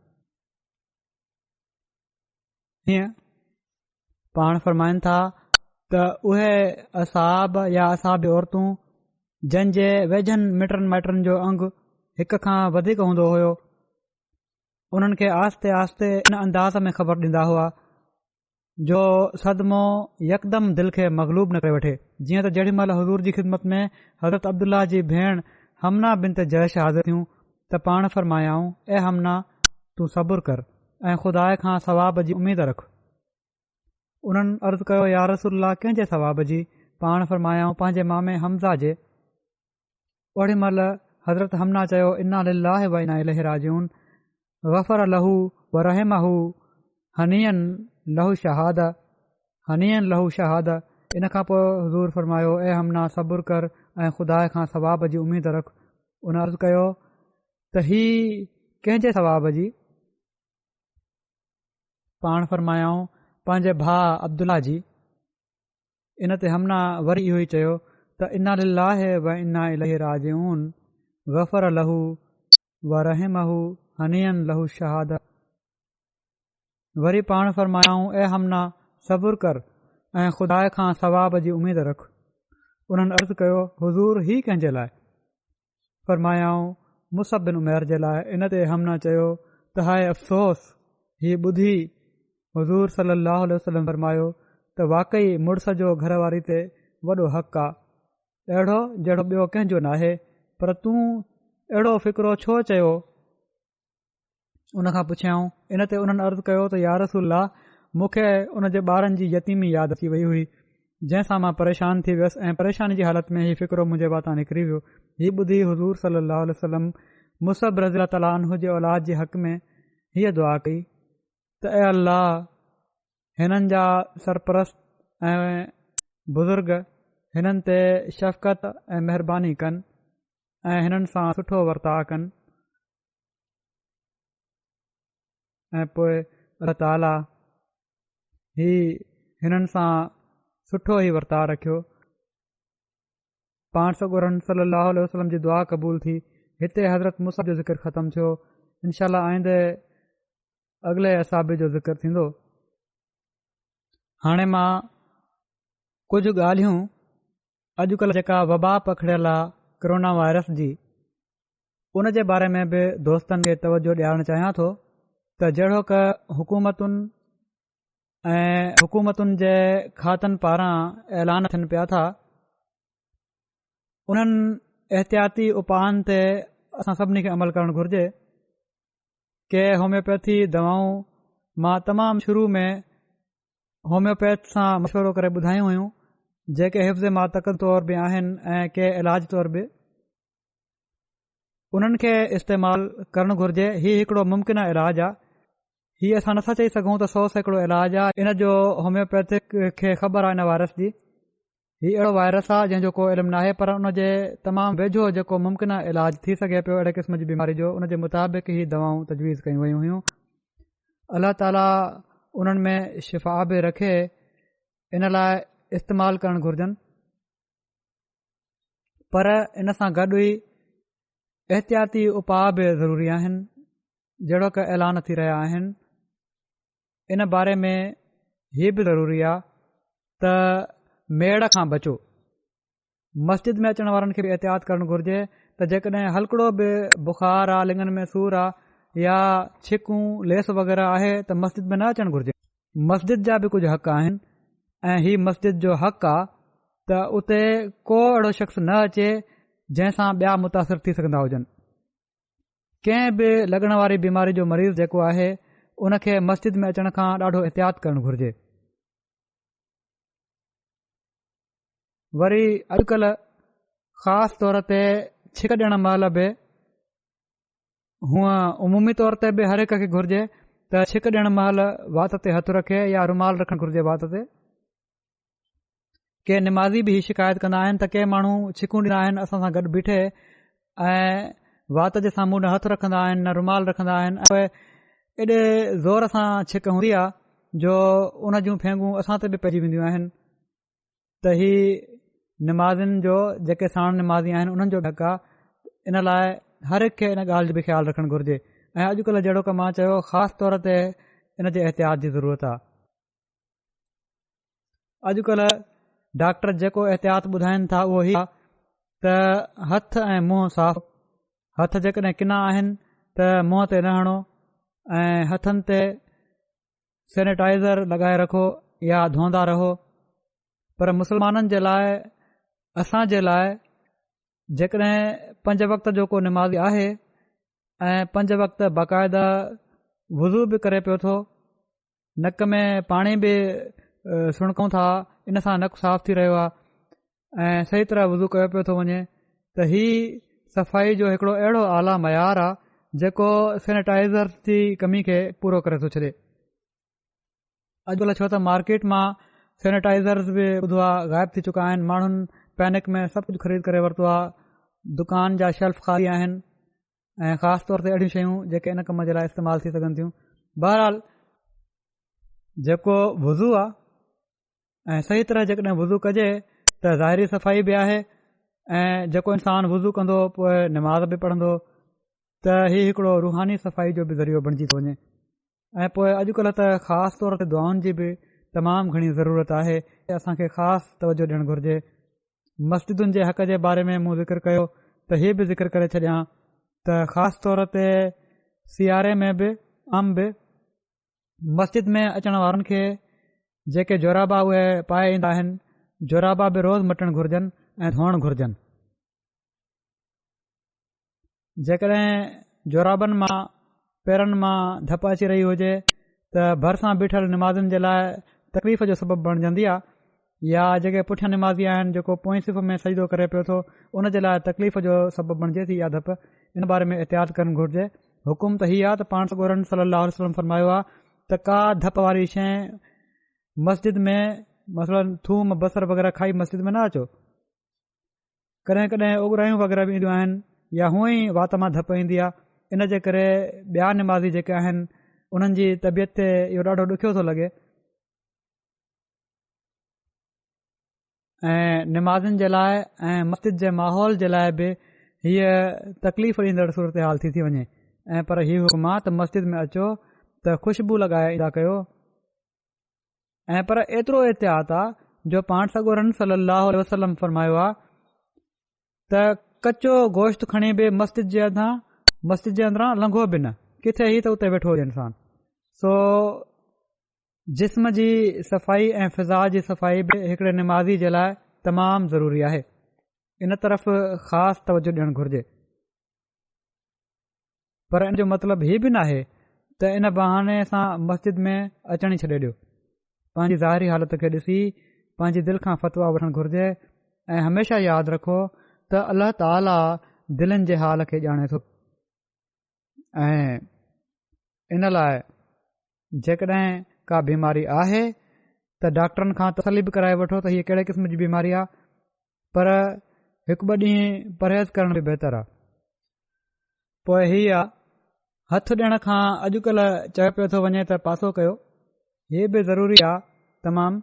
हीअं पाण फ़रमाइनि था त उहे असाब या असाब औरतूं जंहिंजे वेझनि मिटनि माइटनि जो अंग हिक खां वधीक हूंदो हुयो, उन्हनि खे आस्ते आस्ते इन अंदाज़ में ख़बर ॾींदा हुआ जो सदमो यकदम दिलि खे मग़लूब न करे वठे। जीअं त जेॾी महिल हज़ूर जी ख़िदमत में हज़रत अब्दुल्ला जी भेण हमना बिन ते जयश हाज़िर थियूं त पाण फ़रमायाऊं ए हमना तूं सबुरु कर ऐं ख़ुदा खां सवाब जी उमीद रख। उन्हनि अर्ज़ु कयो या रसूलल्लाह कंहिंजे सवाब जी? पाण फ़रमायाऊं पंहिंजे मामे हमज़ा जे। ओॾी महिल हज़रत हमना चयो इन्ना लिल्लाहि व इन्ना इलैहि राजिऊन गफ़र लहू व रहमहू हनीअन लहू शहादा हनीअन लहू शहादा। इन खां पोइ हज़ूर फ़रमायो ए हमना सबुरु कर ऐं ख़ुदा खां सवाब जी उमीद रख। उन अर्ज़ु कयो त ही कंहिंजे सवाब जी? पाण फ़रमायाऊं पंहिंजे भाउ अब्दुल्ला जी। इन ते हमना वरी इहो ई चयो त इन्ना लिल्लाहि व इन्ना इलैहि राजिऊन गफ़र लहू व रहमहू हनीअन लहू शहादा। वरी पाण फ़रमायाऊं ए हमना सबुरु कर ऐं ख़ुदा खां सवाब जी उमीद रख। उन्हनि अर्ज़ु कयो हुज़ूर ही कंहिंजे लाइ? फ़रमायाऊं मुसअब बिन उमैर जे लाइ। इन ते हमना चयो त हाय अफ़सोस, हीउ ॿुधी हुज़ूर सल्लल्लाहु अलैहि वसल्लम फ़रमायो त वाक़ई मुड़ुस जो घरवारी ते वॾो हक़ आहे, अहिड़ो जहिड़ो ॿियो कंहिंजो नाहे। पर तूं अहिड़ो फ़िक्रो छो चयो? उन खां पुछियाऊं। इन ते उन्हनि अर्ज़ु कयो त या रसूलल्लाह मूंखे उन जे ॿारनि जी यतीमी यादि अची वई हुई, जंहिंसां मां परेशान थी वियुसि ऐं परेशानी जी हालत में हीउ फ़िक्रो मुंहिंजे वातां निकिरी वियो। हीउ ॿुधी हुज़ूर सल्लल्लाहु अलैहि वसल्लम मुसअब रज़ियल्लाहु तआला अन्हु जे औलाद जे हक़ में हीअ दुआ कई त ए अल्लाह, हिननि जा सरपरस्त ऐं बुज़ुर्ग हिननि ते शफ़क़त ऐं महिरबानी कनि ऐं हिननि सां सुठो वर्ताउ कनि। ऐं पोइ अल्लाह ताला ही हिननि सां सुठो ई वर्ताउ रखियो। पाण सॻोरन सल्लल्लाहु अलैहि वसल्लम जी दुआ क़बूल थी। हिते हज़रत मुसअब जो ज़िक्र ख़तमु थियो। इनशाअल्लाह आईंदे अॻिले असाबे जो ज़िक्र थींदो। हाणे मां कुझु ॻाल्हियूं अॼुकल्ह जेका वबा पखिड़ियल आहे कोरोना वायरस जी, उन जे बारे में बि दोस्तनि खे तवजो ॾियारणु चाहियां थो त जहिड़ो क हुकूमतुनि जे खातनि पारां ऐलान थियनि पिया था, उन्हनि एहतियाती उपायनि ते असां सभिनी खे अमल करणु घुर्जे। के होम्योपैथी दवाऊं मां तमामु शुरू में होम्योपैथ सां मशवरो करे ॿुधायूं हुयूं, जेके हिफ़्ज़ मातक़द तौर बि आहिनि ऐं के इलाज तौर बि। उन्हनि खे इस्तेमालु करणु घुर्जे। हीउ हिकिड़ो मुमकिन इलाजु आहे। हीअ असां नथा चई सघूं त 100% इलाजु आहे। इन जो होम्योपैथिक खे ख़बर आहे इन वायरस जी। हीउ अहिड़ो वायरस आहे जंहिंजो को इल्मु नाहे, पर उन जे तमामु वेझो जेको मुमकिन इलाजु थी सघे पियो अहिड़े क़िस्म जी बीमारी जो, उन जे मुताबिक़ ही दवाऊं तजवीज़ कयूं वयूं हुयूं। अल्लाह ताला उन्हनि में शिफ़ा बि रखे, इन लाइ इस्तेमालु करणु घुर्जनि। पर इन सां गॾु ई एहतियाती उपाउ बि ज़रूरी आहिनि, जहिड़ो क ऐलान थी रहिया आहिनि। इन बारे में हीअ बि ज़रूरी आहे त मेड़ खां बचो। मस्जिद में अचण वारनि खे बि एहतियात करणु घुर्जे त जेकॾहिं हल्कड़ो बि बुखार आहे, लिङनि में सूर आहे या छिकूं लेस वग़ैरह आहे त मस्जिद में न अचणु घुर्जे। मस्जिद जा बि कुझु हक़ आहिनि ऐं ही मस्जिद जो हक़ आहे त उते को अहिड़ो शख़्स न अचे जंहिंसां ॿिया मुतासिर थी सघंदा हुजनि। कंहिं बि लॻण वारी बीमारी जो मरीज़ जेको आहे उन खे मस्जिद में अचण खां ॾाढो एहतियात करणु घुर्जे। वरी अॼुकल्ह ख़ासि तौर ते छिक ॾियण महिल बि हूअं उमूमी तौर ते बि हर हिक खे घुर्जे त छिक ॾियण महिल वात ते हथु रखे या रुमाल रखणु घुर्जे वात ते। के निमाज़ी बि ही शिकायत कंदा आहिनि त के माण्हू छिकूं ॾींदा आहिनि असां सां गॾु बीठे ऐं वात जे साम्हूं न हथु रखंदा आहिनि न रुमाल रखंदा आहिनि। एॾे ज़ोर सां छिक हूंदी आहे जो उन जूं फेंगूं असां ते बि पइजी वेंदियूं आहिनि। त ही निमाज़िन जो जेके साण निमाज़ी आहिनि उन्हनि जो हक़ आहे। इन लाइ हर हिकु खे इन ॻाल्हि जो बि ख़्यालु रखणु घुर्जे ऐं अॼुकल्ह जहिड़ो की मां चयो ख़ासि तौर ते इन जे एहतियात जी ज़रूरत आहे। अॼुकल्ह डॉक्टर जेको एहतियात ॿुधाइनि था उहो ई आहे त हथ ऐं मुंहुं साफ़, हथ जेकॾहिं किना आहिनि त मुंहं ते न हणो ऐं हथनि ते सैनिटाइज़र लॻाए रखो या धोईंदा रहो। पर मुसलमाननि जे लाइ, असां जे लाइ जेकॾहिं 5 वक़्त जो को निमाज़ी आहे ऐं 5 वक़्त बाक़ाइदा वुज़ू बि करे पियो थो, नक में पाणी बि सुणकूं था, इन सां नकु साफ़ थी रहियो आहे ऐं सही तरह वुज़ू कयो पियो थो वञे त ही सफ़ाई जो हिकिड़ो अहिड़ो आला मयार आहे जेको सैनिटाइज़र जी कमी खे पूरो करे थो छॾे। अॼुकल्ह छो त मार्केट मां सैनिटाइज़र्स बि ॿुधो आहे ग़ाइब थी चुका आहिनि। माण्हुनि पैनिक में सभु कुझु ख़रीद करे वरितो आहे। दुकान जा शेल्फ ख़ाली आहिनि ऐं ख़ासि तौर ते अहिड़ियूं शयूं जेके इन कम जे लाइ इस्तेमालु थी सघनि थियूं। बहरहाल जेको वुज़ू आहे ऐं सही तरह जेकॾहिं वुज़ू कजे त ज़ाहिरी सफ़ाई बि आहे ऐं जेको इंसानु वुज़ू कंदो पोइ नमाज़ बि पढ़ंदो त हीउ हिकिड़ो रूहानी सफ़ाई जो बि ज़रियो बणिजी थो वञे। ऐं पोइ अॼुकल्ह त ख़ासि तौर ते दुआउनि जी बि तमामु घणी ज़रूरत आहे। असांखे ख़ासि तवजो ॾियणु घुर्जे। मस्जिदुनि जे हक़ जे बारे में मूं ज़िक्र कयो त हीउ बि ज़िक्र करे छॾियां त ख़ासि तौर ते सियारे में बि बि मस्जिद में अचण वारनि खे जेके जोराबा उहे पाए ईंदा आहिनि, जोराबा बि रोज़ मटणु घुर्जनि ऐं धोअणु घुर्जनि। जेकॾहिं जोराबनि मां पेरनि मां धप अची रही हुजे त भरिसां बीठल निमाज़ुनि जे लाइ तकलीफ़ जो सबबु बणिजंदी आहे, या जेके पुठियां निमाज़ी आहिनि जेको पोइ सिफ़ में सजदो करे पियो थो उन जे लाइ तकलीफ़ जो सबबु बणिजे थी या धप। इन बारे में एहतियात करणु घुर्जे। हुकुम त हीअ आहे त पाण सॻोरनि सलाहु वसलम फरमायो आहे त का धप वारी शइ मस्जिद में मसलन थूम बसर वग़ैरह खाई मस्जिद में न अचो। कॾहिं कॾहिं उगरायूं वग़ैरह बि ईंदियूं आहिनि या हूअं ई वात मां धप ईंदी आहे। इन जे करे ॿिया निमाज़ी जेके आहिनि उन्हनि जी तबियत ते इहो ॾाढो ॾुखियो थो लॻे ऐं निमाज़नि जे लाइ ऐं मस्जिद जे माहौल जे लाइ बि हीअ तकलीफ़ ॾींदड़ सूरत हाल थी वञे। ऐं पर हीउ हुकुम आहे त मस्जिद में अचो त ख़ुशबू लॻाए ईंदा कयो। ऐं पर एतिरो एहतियात आहे जो पाण सॻोरनि सलाहु वसलम फरमायो आहे त कचो गोश्त खणी बि मस्जिद जे अंदरां लंघो बि न, किथे ई त उते वेठो हुजे इंसानु। सो जिस्म जी सफ़ाई ऐं फिज़ा जी सफ़ाई बि हिकिड़े निमाज़ी जे लाइ तमामु ज़रूरी आहे। इन तरफ़ ख़ासि तवजो ॾियणु घुर्जे। पर इन जो मतिलबु हीउ बि नाहे त इन बहाने सां मस्जिद में अचण ई छॾे ॾियो। पंहिंजी ज़ाहिरी हालत खे ॾिसी पंहिंजी दिलि खां फ़तवा वठणु घुर्जे ऐं हमेशा यादि रखो त अल्लाह ताला दिलनि जे हाल खे ॼाणे थो। ऐं इन लाइ जेकॾहिं का बीमारी आहे त डॉक्टरनि खां तसली बि कराए वठो त हीअ कहिड़े क़िस्म जी बीमारी आहे। पर 1-2 ॾींहं परहेज़ करण बि बहितर आहे। पोइ हीअ आहे हथु ॾियण खां अॼुकल्ह चयो पियो थो वञे त पासो कयो। हीअ बि ज़रूरी आहे तमामु।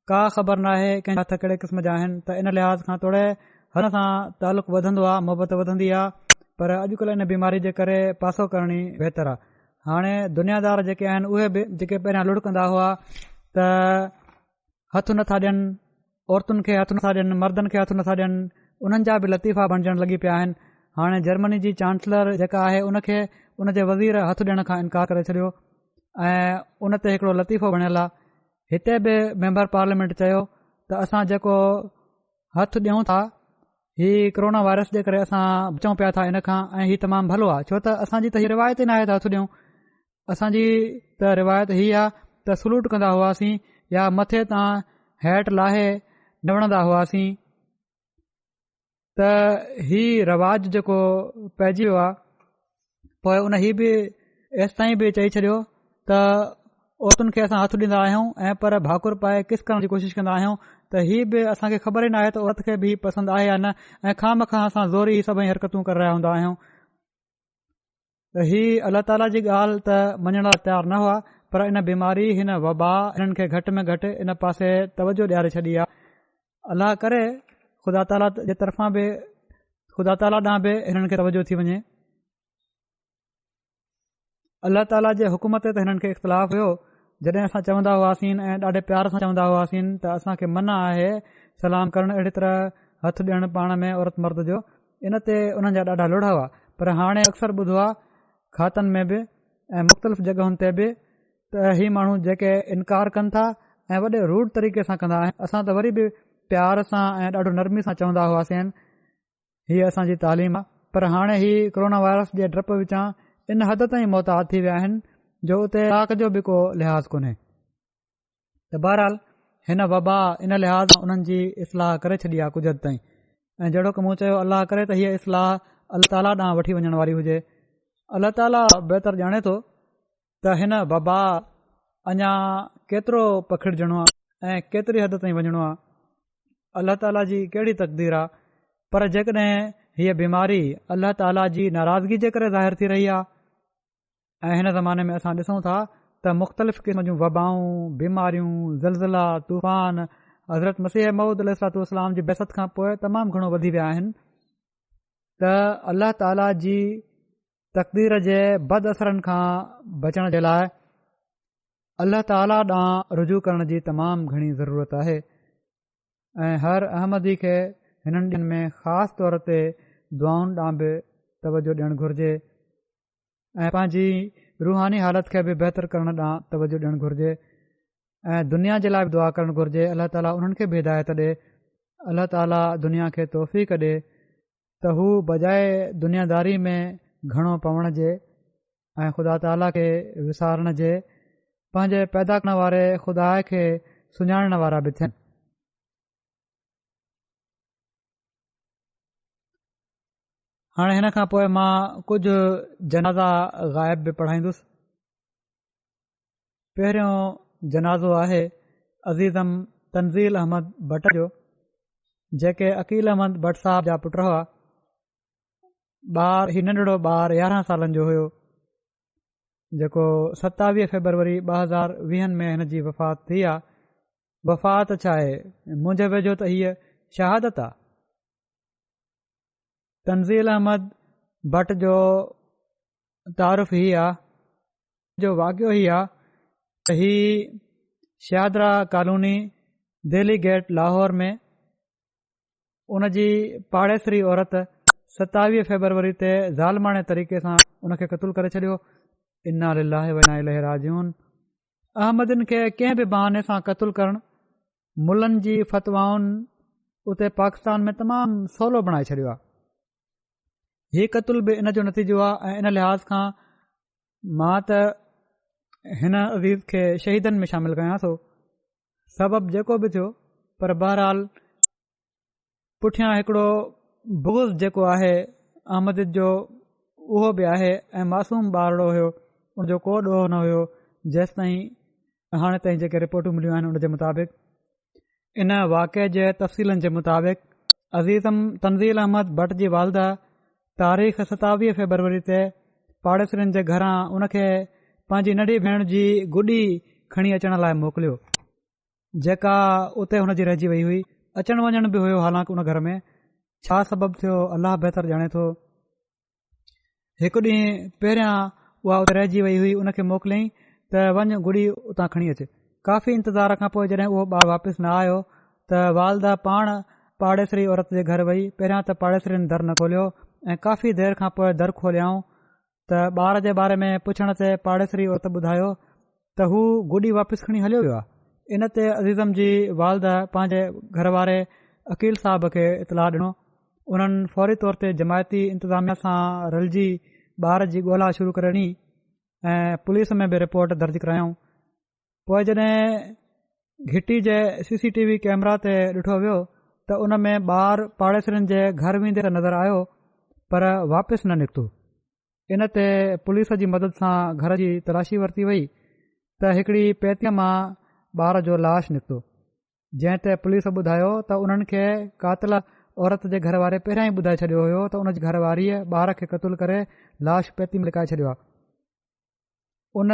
का ख़बर नाहे कंहिंजा हथ कहिड़े क़िस्म जा आहिनि त इन लिहाज़ खां थोरे हर सां तालुक़ु वधंदो आहे, मोहबत वधंदी आहे। पर अॼुकल्ह इन बीमारी जे करे पासो करणी बहितर आहे। हाणे दुनियादार जेके आहिनि उहे बि जेके पहिरियां लुढ़कंदा हुआ त हथु नथा ॾियनि औरतुनि खे हथु नथा ॾियनि, मर्दनि खे हथु नथा ॾियनि, उन्हनि जा बि लतीफ़ा बणजण लॻी पिया आहिनि। हाणे जर्मनी जी चांसलर जेका आहे उनखे उन जे वज़ीर हथु ॾियण खां इनकार करे छॾियो ऐं उन ते हिकिड़ो लतीफ़ो बणियल आहे। हिते बि मेंबर पार्लियामेंट चयो त असां जेको हथु ॾियूं था हीउ कोरोना वायरस जे करे असां बचूं पिया था इन खां, ऐं हीउ तमामु भलो आहे, छो त असांजी त हीअ रिवायत ई न आहे त हथु ॾियूं। असांजी त रिवायत हीअ आहे त सलूट कंदा हुआसीं या मथे तां हेठि लाहे निवणंदा हुआसीं। त हीउ रवाज जेको पइजी वियो आहे, पोइ उन हीउ बि एसि ताईं बि चई छॾियो त औरतुनि खे असां हथु ॾींदा आहियूं ऐं पर भाकुर पाए किस करण जी कोशिशि कंदा आहियूं। त हीउ बि असांखे ख़बर ई न आहे त औरत खे बि पसंदि आहे या न, ऐं खां असां ज़ोरी सभई हरकतूं करे रहिया हूंदा आहियूं। त हीउ अल्ला ताला जी ॻाल्हि त मञण लाइ तयारु न हुआ, पर इन बीमारी हिन वबा हिननि खे घटि में घटि इन पासे तवजो ॾियारे छॾी आहे। अल्लाह करे ख़ुदा ताला जे तरफ़ां बि ख़ुदा ताला ॾांहुं बि हिननि खे तवजो थी वञे। अल्लाह ताला जे हुकुम ते त हिननि खे इख़्तिलाफ़ हुयो। जॾहिं असां चवंदा हुआसीं ऐं ॾाढे प्यार सां चवंदा हुआसीं त असांखे मना आहे सलाम करणु, अहिड़ी तरह हथु ॾियणु पाण में औरत मर्द जो, इन ते उन्हनि जा ॾाढा लोढ़ा हुआ। पर हाणे अक्सर ॿुधो आहे खातनि में बि ऐं मुख़्तलिफ़ जॻहियुनि ते बि त ही माण्हू जेके इनकार कनि था ऐं वॾे रूड तरीक़े सां कंदा आहिनि। असां त वरी बि प्यार सां ऐं ॾाढो नरमी सां चवंदा हुआसीं हीअ असांजी तालीम आहे। पर हाणे ही कोरोना वायरस जे डप विचां इन हद ताईं मोहतात थी विया आहिनि जो उते इलाक़ जो बि को लिहाज़ कोन्हे। त बहरहाल हिन वबा इन लिहाज़ सां उन्हनि जी इस्लाह करे छॾी आहे कुझु हद ताईं, ऐं जहिड़ो की मूं चयो अल्लाह करे त हीअ इस्लाह अल्लाह ताला ॾांहुं वठी वञण वारी हुजे। अल्लाह ताला बहितर ॼाणे थो त हिन वबा अञा केतिरो पखिड़िजणो आहे ऐं केतिरी हद ताईं वञणो आहे। अल्लाह ताला जी कहिड़ी तक़दीर आहे। पर जेकॾहिं हीअ बीमारी अल्लाह ताला जी नाराज़गी जे करे ज़ाहिर थी रही आहे, ऐं हिन ज़माने में असां ॾिसूं था त मुख़्तलिफ़ क़िस्म जूं वबाऊं, बीमारियूं, ज़लज़ला, तूफ़ान हज़रत मसीह मऊद अलैहिस्सलाम जी बैसत खां पोइ तमामु घणो वधी विया आहिनि। त अल्लाह ताला जी तक़दीर जे बद असरनि खां बचण जे लाइ अल्लाह ताला ॾांहुं रुजू करण जी तमामु घणी ज़रूरत आहे, ऐं हर अहमदी खे हिननि ॾींहंनि में ख़ासि तौर ते दुआउनि ॾांहुं बि तवजो ॾियणु घुरिजे ऐं पंहिंजी रूहानी हालत खे बि बहितर करण ॾांहुं तवजो ॾियणु घुरिजे ऐं दुनिया जे लाइ बि दुआ करणु घुरिजे। अल्लाह ताला उन्हनि खे बि हिदायत ॾे, अल्लाह ताला दुनिया खे तौफ़ीक़ ॾे त हू बजाए दुनियादारी में घणो पवण जे ऐं ख़ुदा ताला खे विसारण जे पंहिंजे पैदा करण वारे ख़ुदा खे सुञाणण वारा बि थियनि। हाणे हिन खां पोइ मां कुझु जनाज़ा ग़ाइब बि पढ़ाईंदुसि। पहिरियों जनाज़ो आहे अज़ीज़म तंज़ील अहमद भट्ट जो, जेके अकील अहमद भट्ट साहब जा पुट हुआ। ॿार ही नंढड़ो ॿार 11 सालनि जो हुयो, जेको 27 फ़रवरी 2020 में हिन जी वफ़ात थी आहे। वफ़ात छा आहे, मुंहिंजे वेझो त हीअ शहादत आहे। तंज़ील अहमद भट्ट जो तारुफ़ ही आहे, जो वाक़ियो ही आहे त ही शादरा कॉलोनी दिल्ली गेट लाहौर में उन जी पाड़ेसरी औरत 27 फ़रवरी ते ज़ालमाने तरीक़े सां उन खे क़तूल करे छॾियो। इन्ना लिल्लाहि व इन्ना इलैहि राजिऊन। अहमदन खे कंहिं बि बहाने सां क़तूल करणु मुल्लनि जी फ़तवाउनि उते पाकिस्तान में तमामु सवलो बणाए छॾियो आहे। हीउ क़तूल बि इन जो नतीजो आहे, ऐं इन लिहाज़ खां मां त हिन अज़ीज़ खे शहीदनि में शामिल कयां थो, सबबु जेको बि थियो। पर बहरहाल पुठियां हिकिड़ो बुग़्ज़ जेको आहे अहमद जो उहो बि आहे, ऐं मासूम ॿारड़ो हुयो, उनजो को ॾोह न हुयो। जेसि ताईं हाणे ताईं जेके रिपोर्टूं मिलियूं आहिनि उन जे मुताबिक़, इन वाक़े जे तफ़सीलनि जे मुताबिक़ अज़ीज़म तंज़ील अहमद भट्ट जी वालदा तारीख़ 27 फ़रवरी ते पाड़ेसरनि जे घरां उन खे पंहिंजी नंढी भेण जी गुॾी खणी अचण लाइ मोकिलियो, जेका उते हुन जी रहिजी वई हुई। अचण वञण बि हुयो हालांकि उन घर में। छा सबबु थियो अल्लाह बहितर ॼाणे थो। हिकु ॾींहुं पहिरियां उहा उते रहिजी वई हुई, उन खे मोकिलियईं त वञ गुॾी उतां खणी अचे। काफ़ी इंतज़ार खां पोइ जॾहिं उहो ॿारु वापसि न आयो त वालदा पाण पाड़ेसरी औरत जे घर वई। पहिरियां त पाड़ेसरीनि दर न खोलियो ऐं काफ़ी देर खां पोइ दर खोलियाऊं त ॿार जे बारे में पुछण ते पाड़ेसरी औरत ॿुधायो त हू गुॾी वापसि खणी हलियो वियो आहे। इन ते अज़ीज़म जी वालदा पंहिंजे घर वारे अकील साहब खे इतलाह ॾिनो। उन्हनि फौरी तौर ते जमायती इंतिज़ामिया सां रलिजी ॿार जी ॻोल्हा शुरू करे ॾिनी ऐं पुलिस में बि रिपोर्ट दर्ज करायऊं। पोइ जॾहिं घिटी जे CCTV कैमरा ते ॾिठो वियो त उन में ॿार पाड़ेसरनि जे घर वेंदे नज़र आयो पर वापसि न निकितो। इन ते पुलिस जी मदद सां घर जी तलाशी वरिती वई त हिकड़ी पेतीअ मां ॿार जो लाश निकितो, जंहिं ते पुलिस ॿुधायो त उन्हनि खे कातिल औरत जे घर वारे पहिरियां ई ॿुधाए छॾियो हुयो त उन जी घर वारीअ ॿार खे क़तूल करे लाश पेती में लिकाए छॾियो आहे। उन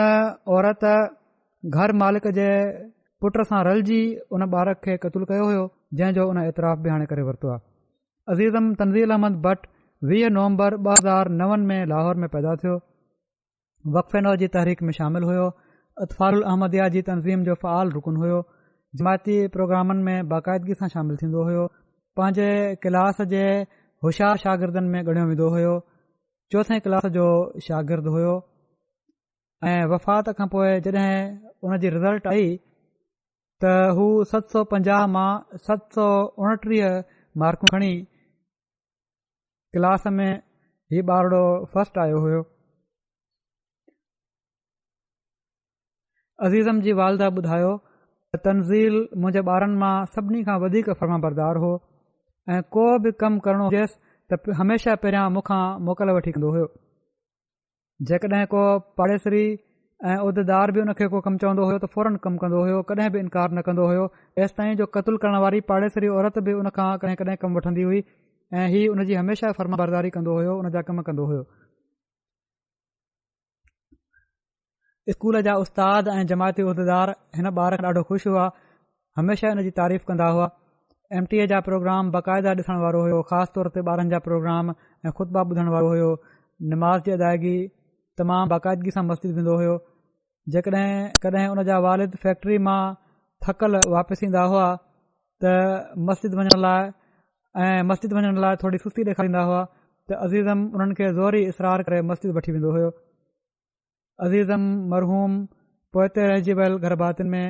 औरत घर मालिक जे पुट सां रलिजी उन ॿार खे क़तूल कयो हुयो, जंहिं उन एतिराफ़ बि हाणे करे वरितो आहे। अज़ीज़म तंज़ील अहमद भट्ट 20 नवंबर 2009 में लाहौर में पैदा थियो। वक़फ़े नौ जी तहरीक में शामिल हुयो। अतफारुल अहमदिया जी तंज़ीम जो फ़ाल रुकन हुयो। जमायती प्रोग्रामनि में बाक़ाइदगी सां शामिल थींदो हुयो। पंहिंजे क्लास जे होशियार शागिर्दनि में ॻणियो वेंदो हुयो। चोथे क्लास जो शागिर्द हुयो ऐं वफ़ात खां पोइ जॾहिं उन जी रिज़ल्ट आई त हू 750 मां 729 मार्कूं खणी क्लास में ही ॿारड़ो फर्स्ट आयो हुयो। अज़ीज़म जी वालदा ॿुधायो त तंज़ील मुंहिंजे ॿारनि मां सभिनी खां वधीक फर्माबरदार हो ऐं को बि कमु करणो हुयसि त हमेशा पहिरियां मूंखां मोकल वठी कंदो हुयो। जेकॾहिं को पाड़ेसरी ऐं उहिदेदार बि उन खे को कमु चवंदो हुयो त फौरन कमु कंदो हुयो, कॾहिं बि इनकार न कंदो हुयो। एसि ताईं जो क़तूल करण वारी पाड़ेसरी औरत बि उन खां कॾहिं कॾहिं कमु वठंदी हुई ऐं ही उन जी हमेशा फर्माबरदारी कंदो हुयो, उन जा कम कंदो हुयो। स्कूल जा उस्ताद ऐं जमायती उहिदेदार हिन ॿार खे ॾाढो ख़ुशि हुआ, हमेशा इन जी तारीफ़ कंदा हुआ। MTA जा प्रोग्राम बाक़ाइदा ॾिसण वारो हुयो, ख़ासि तौर ते ॿारनि जा प्रोग्राम ऐं ख़ुतबा ॿुधण वारो हुयो। नमाज़ जी अदायगी तमामु बाक़ाइदगी सां मस्जिद वेंदो हुयो। जेकॾहिं कॾहिं उन जा वालिद फैक्ट्री मां थकल वापसि ईंदा हुआ त मस्जिद वञण लाइ थोरी सुस्ती ॾेखारींदा हुआ त अज़ीज़म उन्हनि खे ज़ोरी इसरार करे मस्जिद वठी वेंदो हुयो। अज़ीज़म मरहूम पोइते रहिजी वियल घरभातियुनि में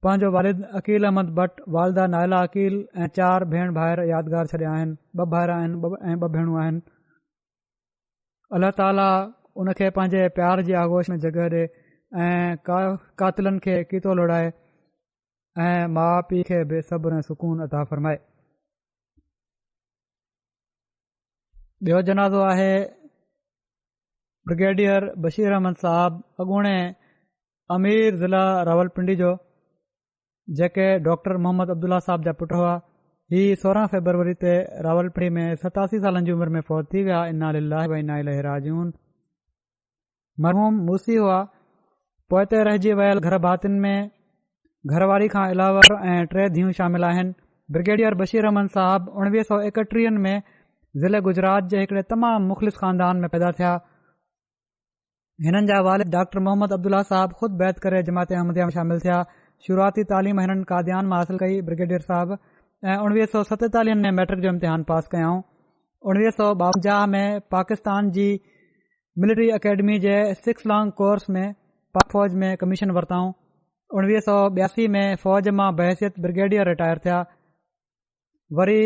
पंहिंजो वालिद अकील अहमद भट्ट, वालदा नायला अकील ऐं 4 भेण भाइर यादगार छॾिया आहिनि। 2 भाइर आहिनि ऐं 2 भेणूं आहिनि। अल्लाह ताला उन खे पंहिंजे प्यार जी आगोश में जॻह ॾे ऐं कातिलनि खे कीतो लोड़ाए ऐं माउ पीउ खे बि सब्र ऐं सुकून अता फ़रमाए। ॿियो जनाज़ो आहे ब्रिगेडियर बशीर अहमद साहब, अॻूणे अमीर ज़िला रावलपिंडी जो, जेके डॉक्टर मोहम्मद अब्दुल्ला साहब जा पुट हुआ। ही 16 फरवरी ते रावलपिंडी में 87 सालनि जी उमिरि में फ़ौत थी विया। इन्ना लिल्लाहि व इन्ना इलैहि राजिऊन। मरहूम मूसी हुआ। पोइते रहिजी वियल घर भातियुनि में घरवारी खां अलावा ऐं 3 धीअरूं शामिल आहिनि। ब्रिगेडियर बशीर अहमद साहब 1931 में ज़िले गुजरात जे हिकिड़े तमामु मुख़लिस ख़ानदान में पैदा थिया। हिननि जा वालिद डॉक्टर मोहम्मद अब्दुल्ला साहब ख़ुदि बैत करे जमात अहमदिया में शामिल थिया। शुरूआती तालीम हिननि कादियान मां हासिल कई। ब्रिगेडियर साहब ऐं 1947 में मैट्रिक जो इम्तिहान पास कयाऊं। 1952 में पाकिस्तान जी मिलिट्री अकेडमी जे 6 लॉन्ग कोर्स में पाक फ़ौज में कमीशन वरिताऊं। 1982 में फ़ौज मां बहसियत ब्रिगेडियर रिटायर थिया। वरी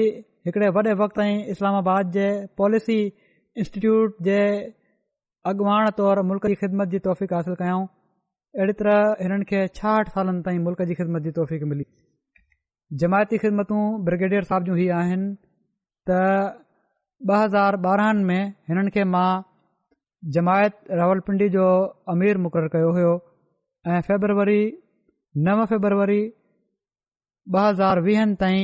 हिकिड़े वॾे वक़्त ताईं इस्लामाबाद जे पॉलिसी इंस्टीट्यूट जे अॻुवाण तौरु मुल्क जी ख़िदमत जी तौफ़ीक़ हासिल कयाऊं। अहिड़ी तरह हिननि खे 66 सालनि ताईं मुल्क जी ख़िदमत जी तौफ़ीक़ मिली। जमायती ख़िदमतूं ब्रिगेडियर साहब जूं ही आहिनि त 2012 में हिननि खे मां जमायत रावलपिंडी जो अमीर मुक़ररु कयो हुयो ऐं 9 फरवरी 2020 ताईं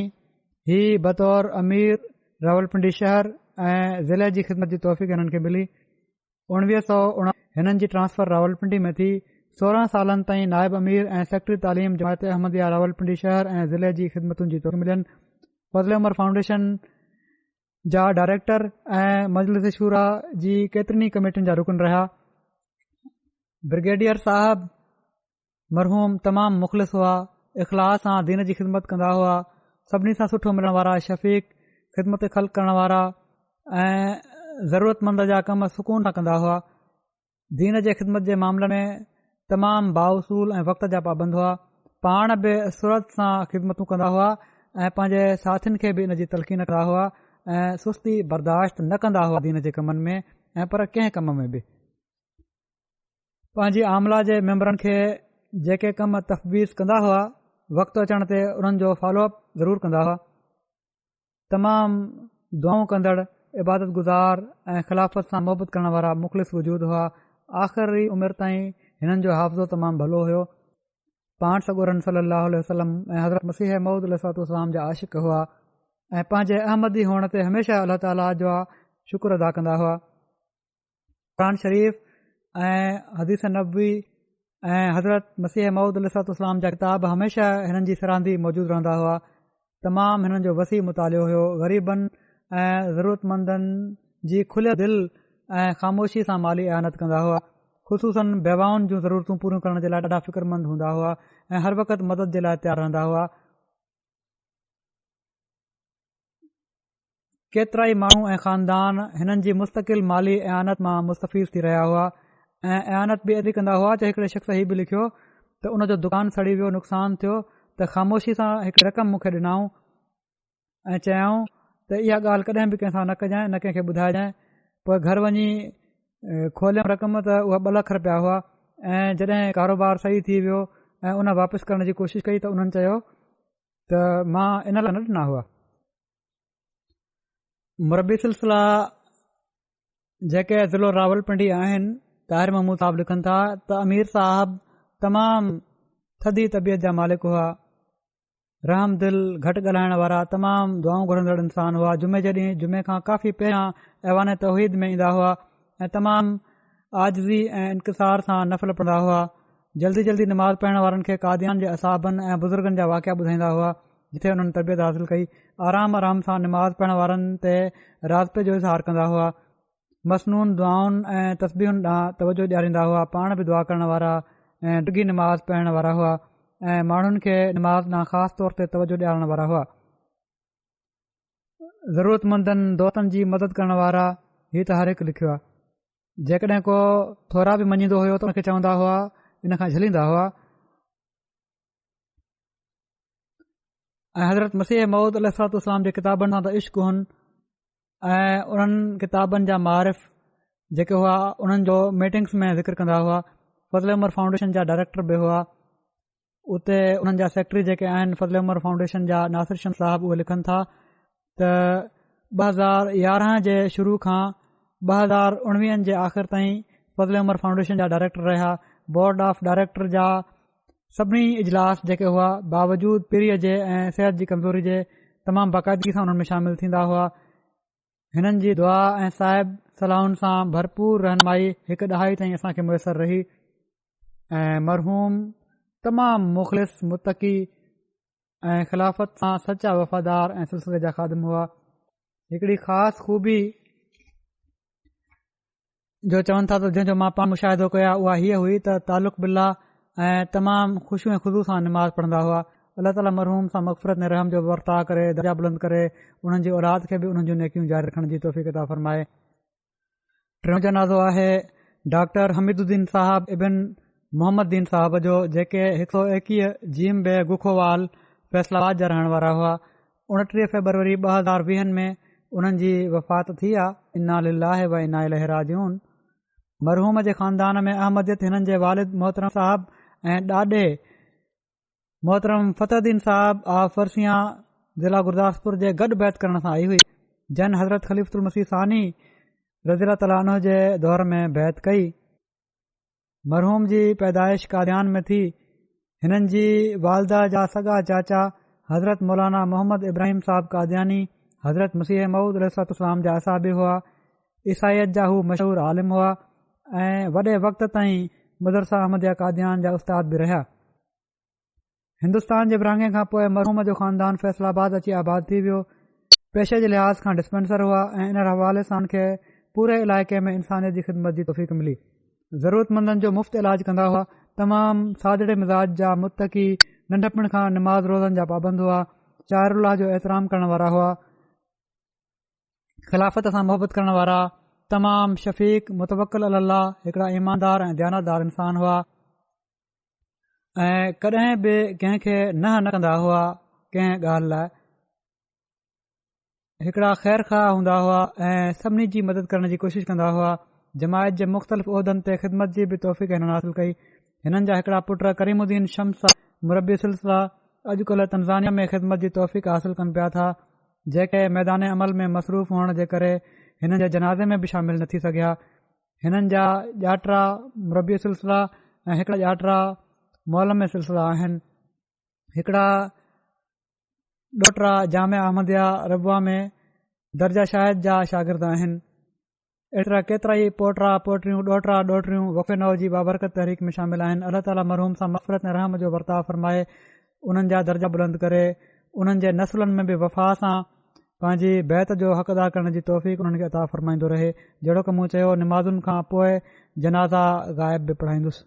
ही बतौर अमीर रावलपिंडी शहर ऐं ज़िले जी ख़िदमत जी तौफ़ीक़ हिननि खे मिली। 1959 हिननि जी ट्रांसफर रावलपिंडी में थी। 16 सालनि ताईं नायब अमीर ऐं सेक्रेटरी तालीम जमायत अहमदिया रावलपिंडी शहर ऐं ज़िले जी ख़िदमतुनि जी तौफ़ीक़ मिलियनि। फज़ल उमर फाउंडेशन जा डायरेक्टर ऐं मजलिस शूरा जी केतिरनि कमेटियुनि जा रुकन रहिया। ब्रिगेडियर साहब मरहूम तमामु मुख़लिस हुआ, इख़लास सां दीन जी ख़िदमत कंदा हुआ। सभिनी सां सुठो मिलण वारा, शफ़ीक़, ख़िदमत ख़ल्क़ करण वारा ऐं ज़रूरतमंद जा कम सुकून सां कंदा हुआ। दीन जे ख़िदमत जे मामले में तमामु बाउसूल ऐं वक़्त जा पाबंद हुआ। पाण बि सुरत सां ख़िदमतूं कंदा हुआ ऐं पंहिंजे साथियुनि खे बि इन जी तलक़ीन कंदा हुआ ऐं सुस्ती बर्दाश्त न कंदा हुआ दीन जे कमनि में ऐं पर कंहिं कम में बि। पंहिंजी आमला जे मेंबरनि खे जेके कम तफ़वीज़ कंदा हुआ, वक़्तु अचण ते उन्हनि जो फॉलोअप ज़रूरु कंदा हुआ। तमामु दुआऊं कंदड़, इबादत गुज़ार ऐं ख़िलाफ़त सां मुहबत करण वारा मुख़लिस वजूद हुआ। आख़िरी उमिरि ताईं हिननि जो हाफ़िज़ो तमामु भलो हुयो। पाण सॻोरन सल्लल्लाहु अलैहि वसल्लम ऐं हज़रत मसीह मऊद अलैहिस्सलाम जा आशिक़ हुआ ऐं पंहिंजे अहमदी हुअण ते हमेशह अल्लाह ताला जो शुक्र अदा कंदा हुआ। क़ुरान शरीफ़ ऐं हदीस नबवी ऐं हज़रत मसीह मऊद अलैहिस्सलाम जा किताब हमेशह हिननि जी सराहंदी मौजूदु रहंदा हुआ। तमामु हिननि जो वसी मुतालियो हुयो। ग़रीबनि ऐं ज़रूरतमंदनि जी खुलियल दिलि ऐं ख़ामोशी सां माली इआनत कंदा हुआ। ख़ुशूसन बेवाउनि जूं ज़रूरतूं पूरियूं करण जे लाइ ॾाढा फ़िक्रमंद हूंदा हुआ ऐं हर वक़्तु मदद जे लाइ तयारु रहंदा हुआ। केतिरा ई माण्हू ऐं ख़ानदान हिननि जी मुस्तक़िल माली इआनत मां मुस्तफ़ीज़ थी रहिया हुआ ऐं इआनत बि एतिरी कंदा हुआ। हिकिड़े शख़्स हीउ बि लिखियो त उन जो दुकानु सड़ी वियो, नुक़सानु थियो त ख़ामोशी सां हिकु रक़म मूंखे ॾिनऊं ऐं चयाऊं त इहा ॻाल्हि कॾहिं बि कंहिंसां न कजांइ, न कंहिंखे ॿुधाइजांइ। पोइ घर वञी खोलियऊं रक़म त उहा 2 लख रुपया हुआ ऐं जॾहिं कारोबार सही थी वियो ऐं उन वापसि करण जी कोशिशि कई त उन्हनि चयो त मां इन लाइ न ॾिना हुआ। मुरबी सिलसिला जेके ज़िलो रावलपिंडी आहिनि, ताहिर महमूद साहब लिखनि था त अमीर साहब तमामु थधी तबियत जा मालिक हुआ, रहम दिल, घटि ॻाल्हाइण वारा, तमामु दुआऊं घुरंदड़ इंसान हुआ। जुमे जे ॾींहुं जुमे खां काफ़ी पहिरियां ऐवान तौहीद में ईंदा हुआ ऐं तमामु आजिज़ी ऐं इनकिसार सां नफ़ल पढ़ंदा हुआ। जल्दी जल्दी नमाज़ पढ़ण वारनि खे कादियान जे असाबनि ऐं बुज़ुर्गनि जा वाक़िया ॿुधाईंदा हुआ जिथे हुननि तरबियत हासिल कई। आराम सां नमाज़ पढ़ण वारनि ते राज़पे जो इज़हार कंदा हुआ। मसनून दुआउनि ऐं तस्बीहुनि ॾांहुं तवजो ॾियारींदा हुआ। पाण बि दुआ करण वारा ऐं डिघी नमाज़ पढ़ण वारा हुआ ऐं माण्हुनि खे नमाज़ ॾांहुं ख़ासि तौर ते तवजो ॾियारण वारा हुआ। ज़रूरतमंदनि दोस्तनि जी मदद करण वारा, हीउ त हर हिकु लिखियो आहे। जेकॾहिं को थोरा बि मञींदो हुयो त हुनखे चवंदा हुआ, इन खां झलींदा हुआ। ऐं हज़रत मसीह मऊद अलैहिस्सलाम जे किताबनि सां त इश्क हुन ऐं उन्हनि किताबनि जा मारिफ़ जेके हुआ उन्हनि जो मीटिंग्स में ज़िक्र कंदा हुआ। फज़ल उमर फाउंडेशन जा डायरेक्टर बि हुआ। उते उन्हनि जा सेक्रेटरी जेके आहिनि फज़ल उमर फाउंडेशन जा नासिर शम साहब, उहे लिखनि था त 2011 जे शुरू खां 2019 जे आख़िर ताईं फज़ल उमर फाउंडेशन जा डायरेक्टर रहिया। बोर्ड ऑफ डायरेक्टर जा सभिनी इजलास जेके हुआ बावजूद पीरीअ जे ऐं सिहत जी कमज़ोरी जे तमामु बाक़ाइदगी सां उन्हनि में शामिल थींदा हुआ। हिननि जी दुआ ऐं साहिब सलाहुनि सां भरपूर रहनुमाई हिकु ॾहाई ताईं असांखे मुयसरु रही ऐं मरहूम तमामु मुख़लिस, मुतक़ी ऐं ख़िलाफ़त सां सचा वफ़ादार ऐं सिलसिले जा ख़ादिम हुआ। हिकिड़ी ख़ासि खूबी जो चवनि था त जंहिंजो मां पाण मुशाहिदो कया उहा हीअ हुई त तालुक़ बिल्ला ऐं तमामु ख़ुशियूं ऐं ख़ुशू सां नमाज़ पढ़ंदा हुआ। अल्लाह ताला मरहूम सां मग़फ़िरत ऐं रहम जो वर्ता करे, दर्जा बुलंद करे, उन्हनि जी औलाद खे बि उन्हनि जूं नेकियूं जारी रखण जी तौफ़ीक़ अता फ़रमाए। टियों जनाज़ो आहे डॉक्टर हमीदुद्दीन साहब इबिन मोहम्मद दीन साहब जो, जेके 121 जीम बे गुखोवाल फैसलाबाद जा रहण वारा हुआ। 29 फरवरी 2020 में उन्हनि जी वफ़ात थी आहे। इन्ना लिल्लाहि व इन्ना इलैहि राजिऊन। मरहूम जे ख़ानदान में अहमदियत हिननि जे वालिद मोहतरम साहब ऐं ॾाॾे मोहतरम फ़तहुद्दीन साहब ऑफ फरसिया ज़िला गुरदासपुर जे गॾु बैत करण सां आई हुई, जन हज़रत ख़लीफ़तुल मसीह सानी रज़ी ताला अन्हु जे दौर में बैत कई। मरहूम जी पैदाइश कादियान में थी। हिननि जी वालदा जा सॻा चाचा हज़रत मौलाना मोहम्मद इब्राहिम साहब कादियानी हज़रत मसीह मऊद अलैहिस्सलाम जा असाबी हुआ। ईसाईयत जा हू मशहूर आलिम हुआ ऐं वॾे वक़्त ताईं मदरसा अहमदिया कादियान जा उस्ताद बि रहिया। हिन्दुस्तान जे विरहाङे खां पोइ मरहूम जो ख़ानदान फैसलाबाद अची आबाद थी वियो। पेशे जे लिहाज़ खां डिस्पेंसर हुआ ऐं इन हवाले सां खे पूरे इलाइक़े में इंसानियत जी ख़िदमत जी तौफ़ीक़ मिली। ज़रूरतमंदनि जो मुफ़्त इलाज कंदा हुआ। तमामु सादड़े मिज़ाज जा मुतक़ी नंढपण खां निमाज़ रोज़नि जा पाबंद हुआ, शाइरुल्लाह जो एतिराम करण वारा हुआ, ख़िलाफ़त सां मुहबत करण वारा, तमामु शफ़ीक़ मुतवक्किल अल्लाह, हिकिड़ा ईमानदार ऐं दयानतदार इंसान हुआ ऐं कॾहिं बि कंहिंखे न कंदा हुआ कंहिं ॻाल्हि लाइ। हिकिड़ा ख़ैर खां हूंदा हुआ ऐं सभिनी जी मदद करण जी कोशिशि कंदा हुआ। जमायत जे मुख़्तलिफ़ उहिदनि ते ख़िदमत जी बि तौफ़ीक़ हिननि हासिल कई। हिननि जा हिकिड़ा पुट करीमुद्दीन शम्स मुरबी सिलसिला अॼुकल्ह तंज़ानिया में ख़िदमत जी तौफ़ीक़ हासिल कनि पिया था, जेके मैदान अमल में मसरूफ़ हुअण जे करे हिन जे जनाज़े में बि शामिल न थी सघिया। हिननि जा ॼाटरा मुरबी सिलसिला ऐं हिकिड़ा ॼाटरा मौलम सिलसिला आहिनि। हिकिड़ा ॾोटरा जामिया अहमदिया रबुआ में दर्जा शाहिद जा शागिर्द आहिनि। एतिरा केतिरा ई पोटरा पोटियूं ॾोटरा ॾोटरियूं वफ़े नौ जी बाबरकत तहरीक में शामिल आहिनि। अल्लाह ताला मरहूम सां मग़फ़िरत ऐं रहम जो वर्ताव फरमाए, उन्हनि जा दर्जा बुलंद करे, उन्हनि जे नसुलनि में बि वफ़ा सां पंहिंजी बैत जो हक़ अदा करण जी तौफ़ीक़ उन्हनि खे अता फ़रमाईंदो रहे। जहिड़ो की मूं चयो, निमाज़ुनि खां पोइ जनाज़ा ग़ाइब बि पढ़ाईंदुसि।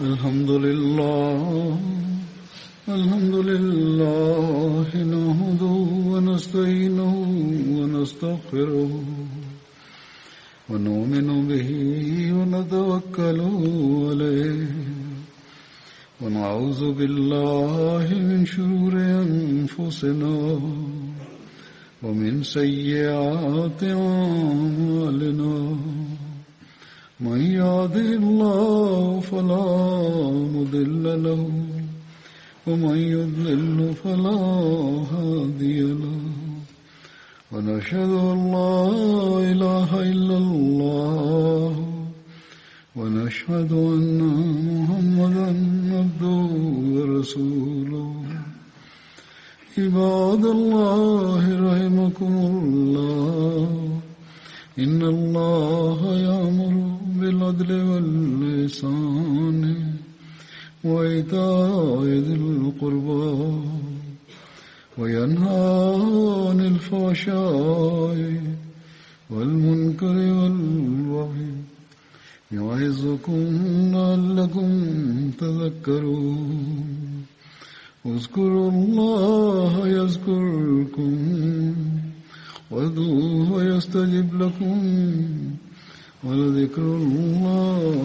الحمد لله نحمده ونستعينه ونستغفره ونؤمن به ونتوكل عليه ونعوذ بالله من شرور أنفسنا ومن سيئات أعمالنا من يهده الله فلا مضل له ومن يضلل فلا هادي له ونشهد أن لا إله إلا الله ونشهد أن محمدا عبده ورسوله عباد الله رحمكم الله إن الله يأمر بالعدل والإحسان وإيتاء ذي القربى وينهى عن الفحشاء والمنكر والبغي يعظكم لعلكم تذكرون اذكروا الله يذكركم وادعوه يستجب لكم ولذكر الله